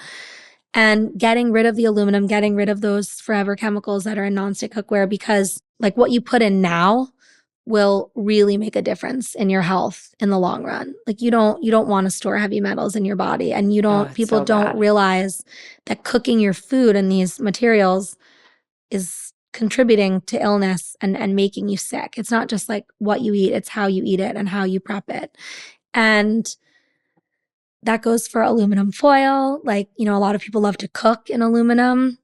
And getting rid of the aluminum, getting rid of those forever chemicals that are in nonstick cookware, because like what you put in now will really make a difference in your health in the long run. Like you don't want to store heavy metals in your body, and people don't realize that cooking your food in these materials is contributing to illness and making you sick. It's not just like what you eat, it's how you eat it and how you prep it. And that goes for aluminum foil. Like, a lot of people love to cook in aluminum.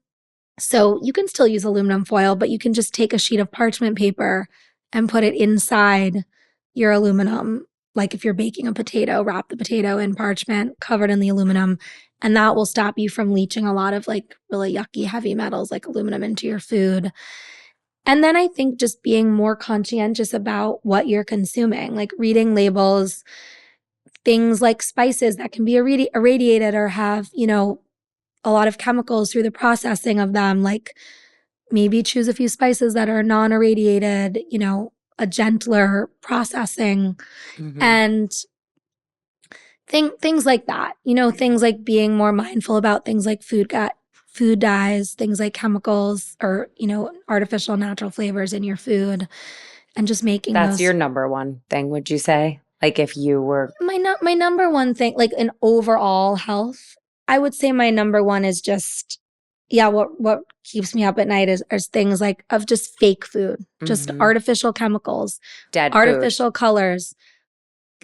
So you can still use aluminum foil, but you can just take a sheet of parchment paper and put it inside your aluminum. Like if you're baking a potato, wrap the potato in parchment, covered in the aluminum, and that will stop you from leaching a lot of like really yucky heavy metals like aluminum into your food. And then I think just being more conscientious about what you're consuming, like reading labels. Things like spices that can be irradiated or have, a lot of chemicals through the processing of them. Like maybe choose a few spices that are non-irradiated, a gentler processing. And things like that, things like being more mindful about things like food dyes, things like chemicals or, artificial natural flavors in your food, and just making That's your number one thing, would you say? Like if you were my number one thing, like in overall health, I would say my number one is just, what keeps me up at night is things like of just fake food, just artificial chemicals, dead artificial food. colors,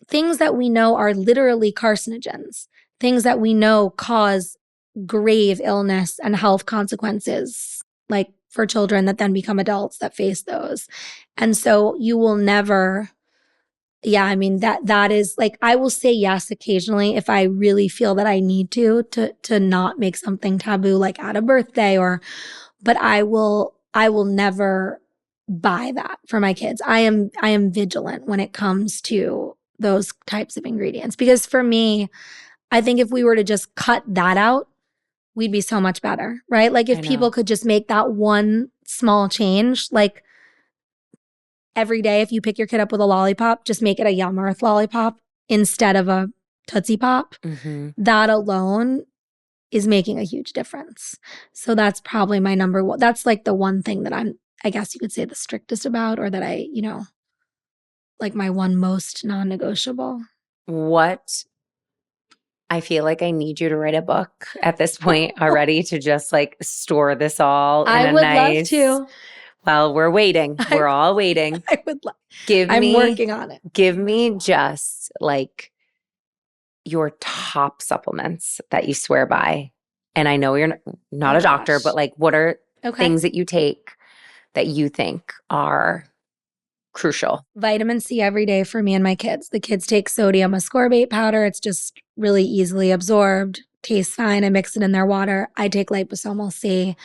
things that we know are literally carcinogens, things that we know cause grave illness and health consequences, like for children that then become adults that face those. And so you will never yeah, I mean that is like I will say yes occasionally if I really feel that I need to not make something taboo like at a birthday or but I will never buy that for my kids. I am vigilant when it comes to those types of ingredients because for me, I think if we were to just cut that out, we'd be so much better, right? Like if I people know. could just make that one small change, like every day if you pick your kid up with a lollipop, just make it a Yum Earth lollipop instead of a Tootsie Pop. Hmm. That alone is making a huge difference. So that's probably my number one. That's like the one thing that I guess you could say the strictest about, or that like my one most non negotiable. What I feel like I need you to write a book at this point already to just like store this all in I a would love nice, to. well, we're waiting. I, We're all waiting. I would love, Give I'm me, working on it. give me just like your top supplements that you swear by. And I know you're not Oh a doctor, gosh. but like what are Okay. things that you take that you think are crucial? Vitamin C every day for me and my kids. The kids take sodium ascorbate powder. It's just really easily absorbed, tastes fine. I mix it in their water. I take liposomal C,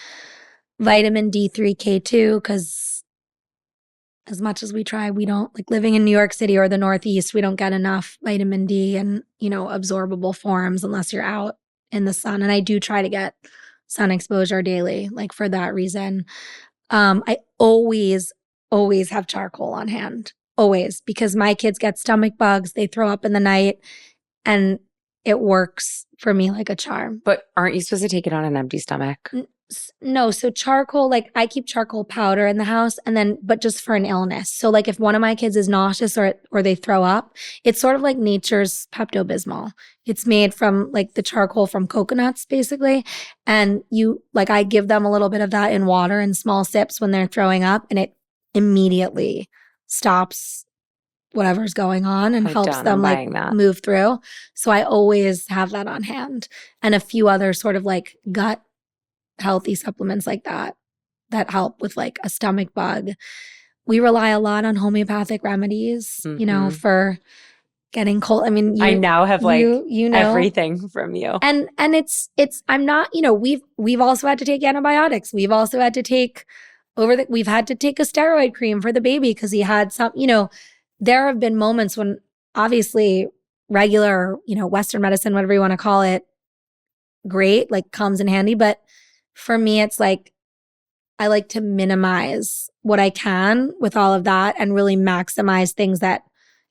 vitamin D3, K2, because as much as we try, we don't like living in New York City or the Northeast, we don't get enough vitamin D and, absorbable forms unless you're out in the sun. And I do try to get sun exposure daily, like for that reason. I always have charcoal on hand, always, because my kids get stomach bugs, they throw up in the night, and it works for me like a charm. But aren't you supposed to take it on an empty stomach? No, so charcoal, like I keep charcoal powder in the house but just for an illness. So like if one of my kids is nauseous or they throw up, it's sort of like nature's Pepto-Bismol. It's made from like the charcoal from coconuts basically. And I give them a little bit of that in water in small sips when they're throwing up and it immediately stops whatever's going on and Oh, helps done. I'm them like buying that. move through. So I always have that on hand and a few other sort of like gut healthy supplements like that help with like a stomach bug. We rely a lot on homeopathic remedies, Hmm. for getting cold. I mean, I now have like you know. everything from you. And it's I'm not, we've also had to take antibiotics. We've also had to take we've had to take a steroid cream for the baby because he had there have been moments when obviously regular, Western medicine, whatever you want to call it, great, like comes in handy. But for me, it's like I like to minimize what I can with all of that and really maximize things that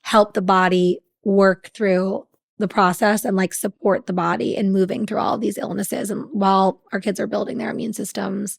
help the body work through the process and like support the body in moving through all of these illnesses. And while our kids are building their immune systems,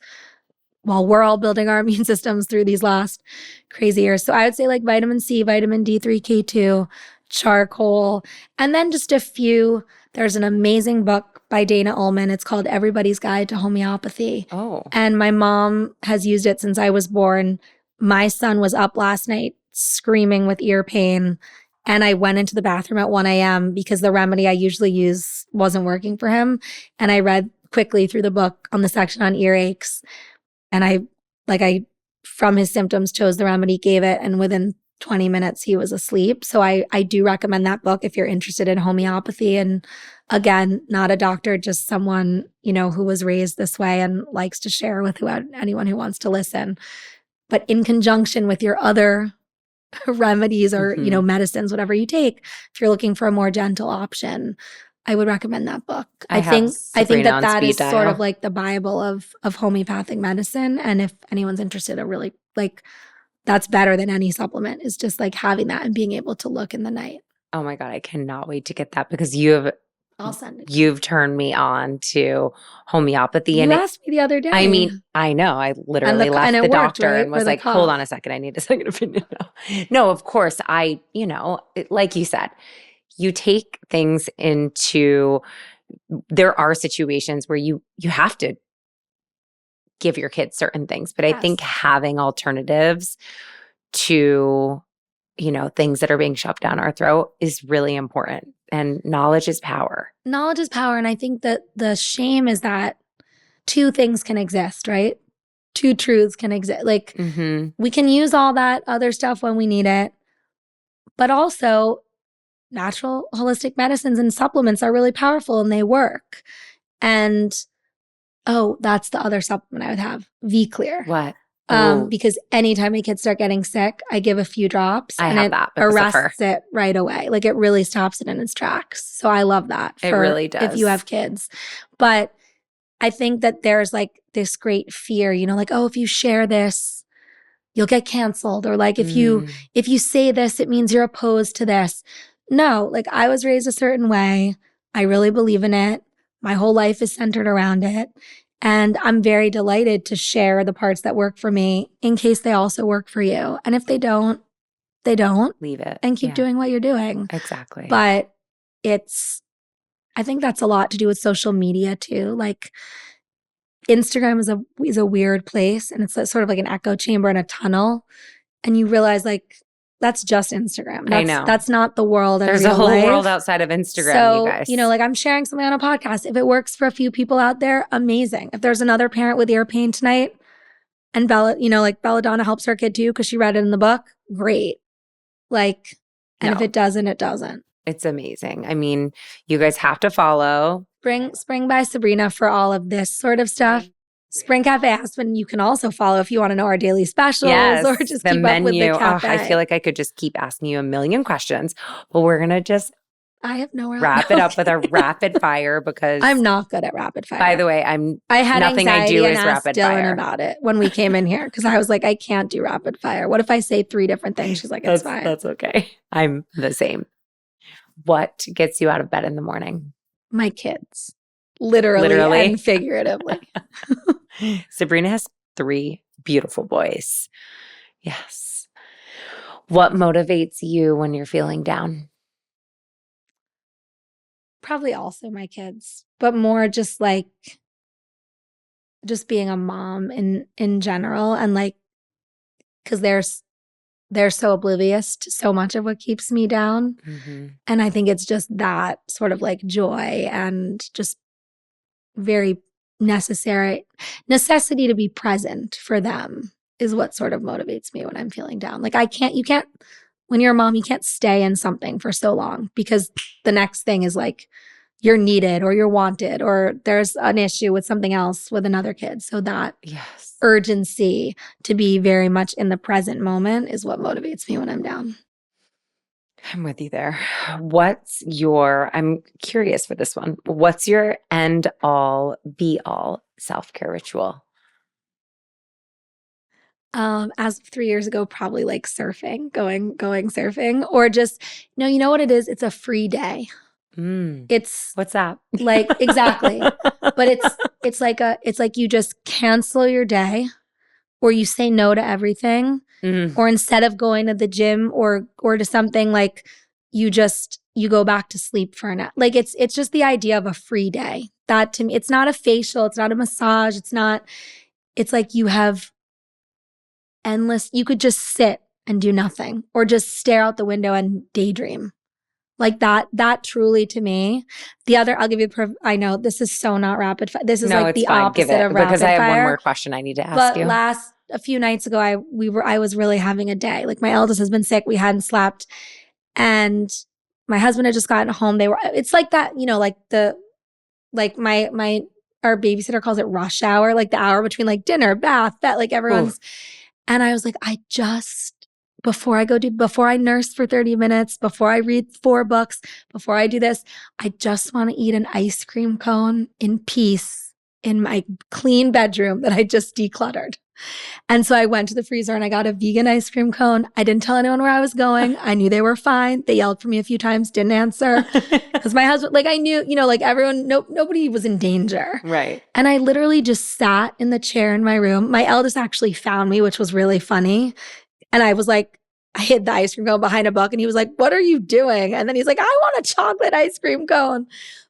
while we're all building our immune systems through these last crazy years. So I would say like vitamin C, vitamin D3, K2, charcoal, and then just a few. There's an amazing book by Dana Ullman. It's called Everybody's Guide to Homeopathy. Oh, And my mom has used it since I was born. My son was up last night screaming with ear pain. And I went into the bathroom at 1 a.m. because the remedy I usually use wasn't working for him. And I read quickly through the book on the section on earaches. And I, from his symptoms, chose the remedy, gave it, and within 20 minutes, he was asleep. So I do recommend that book if you're interested in homeopathy. And again, not a doctor, just someone, who was raised this way and likes to share with anyone who wants to listen. But in conjunction with your other remedies or, medicines, whatever you take, if you're looking for a more gentle option, I would recommend that book. I I have think Sabrina on that speed is sort of dial. like the Bible of homeopathic medicine. And if anyone's interested, a really like that's better than any supplement is just like having that and being able to look in the night. Oh my God, I cannot wait to get that because I'll send it. you've turned me on to homeopathy. You And asked me the other day. I mean, I know. I literally left and the it worked, doctor right? and For was the like, hold cough. on a second. I need a second opinion. No, of course. Like you said, you take things into, there are situations where you have to give your kids certain things. But I Yes. think having alternatives to, things that are being shoved down our throat is really important. And knowledge is power. Knowledge is power. And I think that the shame is that two things can exist, right? Two truths can exist. Like Mm-hmm. we can use all that other stuff when we need it, But also, natural holistic medicines and supplements are really powerful and they work. And that's the other supplement I would have, V-Clear. What? Oh, Because anytime my kids start getting sick, I give a few drops I and have it that because of her. arrests it right away. Like it really stops it in its tracks. So I love that It really does. if you have kids. But I think that there's like this great fear, like, if you share this, you'll get canceled. Or like if you say this, it means you're opposed to this. No, like I was raised a certain way. I really believe in it. My whole life is centered around it. And I'm very delighted to share the parts that work for me in case they also work for you. And if they don't, they don't. Leave it. And keep doing what you're doing. Exactly. But I think that's a lot to do with social media too. Like Instagram is a weird place, and it's sort of like an echo chamber and a tunnel. And you realize like that's just Instagram. I know. That's not the world. There's a whole world outside of Instagram, you guys. So, like I'm sharing something on a podcast. If it works for a few people out there, amazing. If there's another parent with ear pain tonight and Bella, like Belladonna helps her kid too because she read it in the book, great. Like, and if it doesn't, it doesn't. It's amazing. I mean, you guys have to follow Spring by Sabrina for all of this sort of stuff. Spring Cafe Aspen, you can also follow if you want to know our daily specials or just keep up with the cafe. I feel like I could just keep asking you a million questions, but we're going to just wrap it up with a rapid fire because I'm not good at rapid fire. By the way, I had nothing I do is rapid Dylan fire. About it when we came in here because I was like, I can't do rapid fire. What if I say 3 different things? She's like, it's fine. That's okay. I'm the same. What gets you out of bed in the morning? My kids. Literally and figuratively. Sabrina has 3 beautiful boys. Yes. What motivates you when you're feeling down? Probably also my kids, but more just being a mom in general, and like because they're so oblivious to so much of what keeps me down. Mm-hmm. And I think it's just that sort of like joy and just very necessity to be present for them is what sort of motivates me when I'm feeling down. Like when you're a mom, you can't stay in something for so long because the next thing is like you're needed or you're wanted or there's an issue with something else with another kid. So that urgency to be very much in the present moment is what motivates me when I'm down. I'm with you there. I'm curious for this one. What's your end all be all self-care ritual? As of 3 years ago, probably like surfing, going surfing, or just, you know what it is? It's a free day. What's that? Like, exactly. But it's like you just cancel your day or you say no to everything. Mm-hmm. Or instead of going to the gym or to something, like you go back to sleep for a nap. Like it's just the idea of a free day. That to me, it's not a facial, it's not a massage, it's like you have you could just sit and do nothing or just stare out the window and daydream. Like that truly to me. The other, I'll give you, I know this is so not rapid fire. This is like the opposite of rapid fire. Because I have one more question I need to ask you. But a few nights ago, I was really having a day. Like my eldest has been sick. We hadn't slept. And my husband had just gotten home. It's like that, our babysitter calls it rush hour, like the hour between like dinner, bath, bed, like everyone's. And I was like, before I nurse for 30 minutes, before I read 4 books, before I do this, I just want to eat an ice cream cone in peace in my clean bedroom that I just decluttered. And so I went to the freezer and I got a vegan ice cream cone. I didn't tell anyone where I was going. I knew they were fine. They yelled for me a few times, didn't answer. Because my husband, like I knew, like everyone, nobody was in danger. Right. And I literally just sat in the chair in my room. My eldest actually found me, which was really funny. And I was like, I hid the ice cream cone behind a book and he was like, what are you doing? And then he's like, I want a chocolate ice cream cone.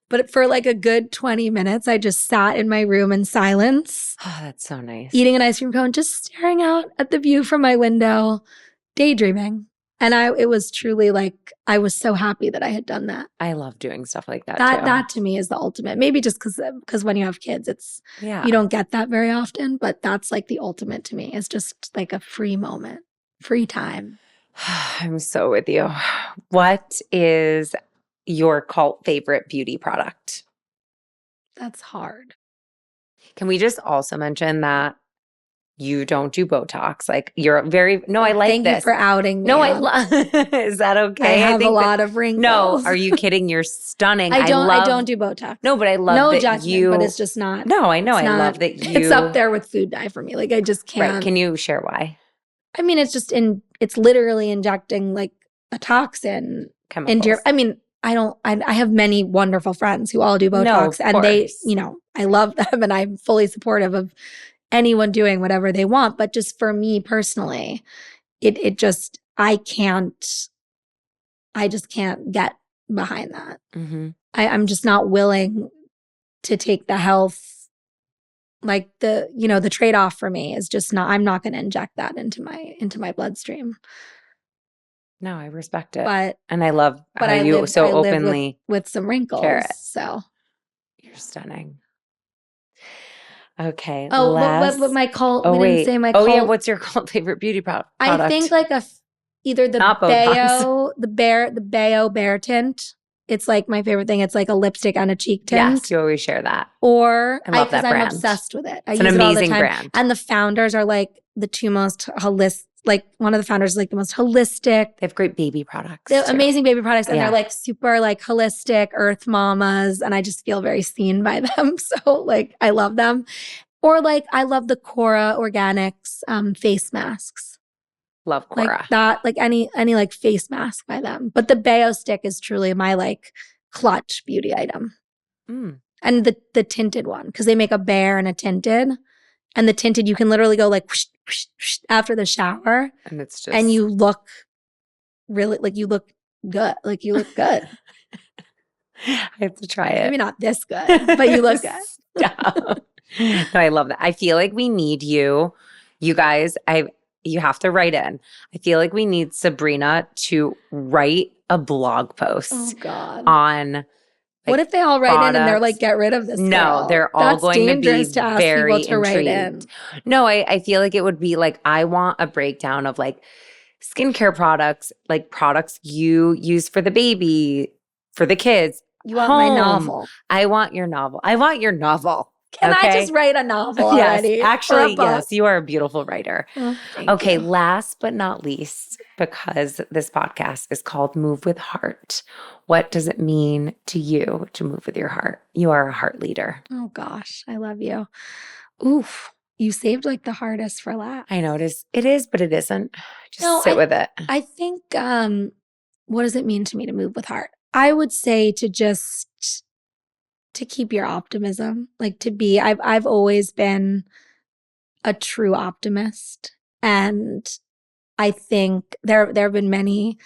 But for like a good 20 minutes, I just sat in my room in silence. Oh, that's so nice. Eating an ice cream cone, just staring out at the view from my window, daydreaming. And it was truly like, I was so happy that I had done that. I love doing stuff like that too. That to me is the ultimate. Maybe just because when you have kids, you don't get that very often. But that's like the ultimate to me is just like a free moment, free time. I'm so with you. What is your cult favorite beauty product? That's hard. Can we just also mention that you don't do Botox? Like you're very, no, I like Thank you this. for outing me. No, I love, is that okay? I have a think lot of wrinkles. No, are you kidding? You're stunning. I don't do Botox. No, but I love no that judgment, you. but it's just not. No, I know. It's I not, love that you. It's up there with food dye for me. Like I just can't. Right. Can you share why? I mean, it's literally injecting like a toxin Chemicals. into your, I mean, I have many wonderful friends who all do Botox and they, I love them and I'm fully supportive of anyone doing whatever they want. But just for me personally, it just, I just can't get behind that. Mm-hmm. I'm just not willing to take the health, like the trade-off for me is just not, I'm not going to inject that into my bloodstream. No, I respect it. And I love how you so openly with some wrinkles. So you're stunning. Okay. Oh, but my cult. Oh, we didn't say my cult. cult. Oh yeah. What's your cult favorite beauty product? I think like either the Bayo Bear tint. It's like my favorite thing. It's like a lipstick and a cheek tint. Yes, you always share that. Or I love that brand. I'm obsessed with it. It's an amazing brand. And the founders are like the two most holistic. Like one of the founders is like the most holistic. They have great baby products. They have amazing baby products, and they're like super like holistic earth mamas, and I just feel very seen by them. So like I love them. Or like I love the Cora Organics face masks. Love Cora. Like that, like any like face mask by them. But the Bayo stick is truly my like clutch beauty item. And the tinted one, because they make a bear and a tinted. And the tinted, you can literally go like whoosh, whoosh, whoosh after the shower. And it's just. And you look really, like you look good. Like you look good. I have to try it. Maybe not this good, but you look good. No, I love that. I feel like we need you. You guys, you have to write in. I feel like we need Sabrina to write a blog post on. What if they all write in and they're like, get rid of this girl? No, they're all going to be to ask very people to write in. No, I feel like it would be like, I want a breakdown of like skincare products, like products you use for the baby, for the kids. You want my novel. I want your novel. Can I just write a novel already? Yes, actually, yes. You are a beautiful writer. Oh, okay, last but not least, because this podcast is called Move with Heart. What does it mean to you to move with your heart? You are a heart leader. Oh gosh, I love you. Oof, you saved like the hardest for last. I know it is, but it isn't. Just sit with it. I think, what does it mean to me to move with heart? I would say to keep your optimism, like to be, I've always been a true optimist. And I think there have been many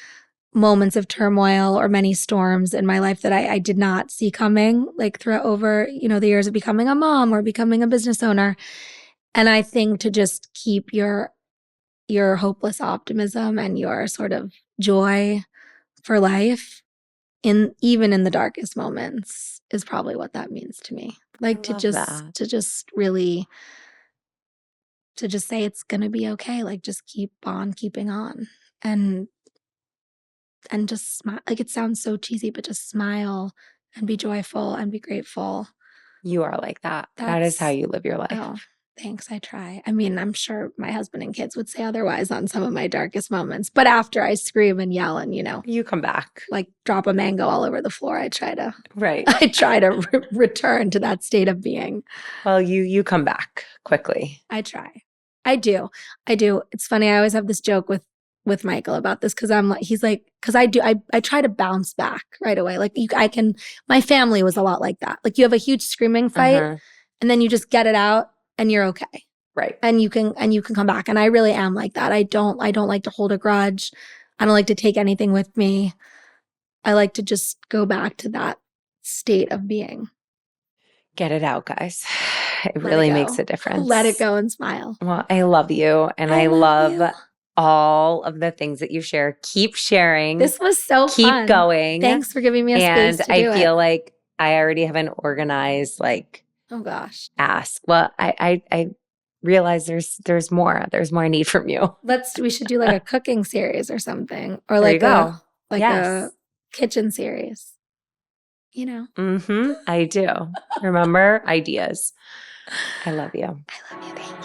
moments of turmoil or many storms in my life that I did not see coming, like throughout over, the years of becoming a mom or becoming a business owner. And I think to just keep your hopeless optimism and your sort of joy for life even in the darkest moments is probably what that means to me. Like to just really say it's going to be okay. Like just keep on keeping on and just smile. Like it sounds so cheesy, but just smile and be joyful and be grateful. You are like that. That is how you live your life. Oh, thanks. I try. I mean, I'm sure my husband and kids would say otherwise on some of my darkest moments. But after I scream and yell and, you come back. Like drop a mango all over the floor, I try to return to that state of being. Well, you come back quickly. I try. I do. It's funny. I always have this joke with Michael about this because I try to bounce back right away. Like my family was a lot like that. Like you have a huge screaming fight and then you just get it out and you're okay. Right. And you can come back. And I really am like that. I don't like to hold a grudge. I don't like to take anything with me. I like to just go back to that state of being. Get it out, guys. It really makes a difference. Let it go and smile. Well, I love you. And I love all of the things that you share. Keep sharing. This was so fun. Keep going. Thanks for giving me a space to do it. And I feel like I already have an organized, oh gosh. ask. Well, I realize there's more. There's more I need from you. We should do like a cooking series or something, or There you like go. a Yes. kitchen series. You know. I do. Remember, ideas. I love you. I love you. Thank you.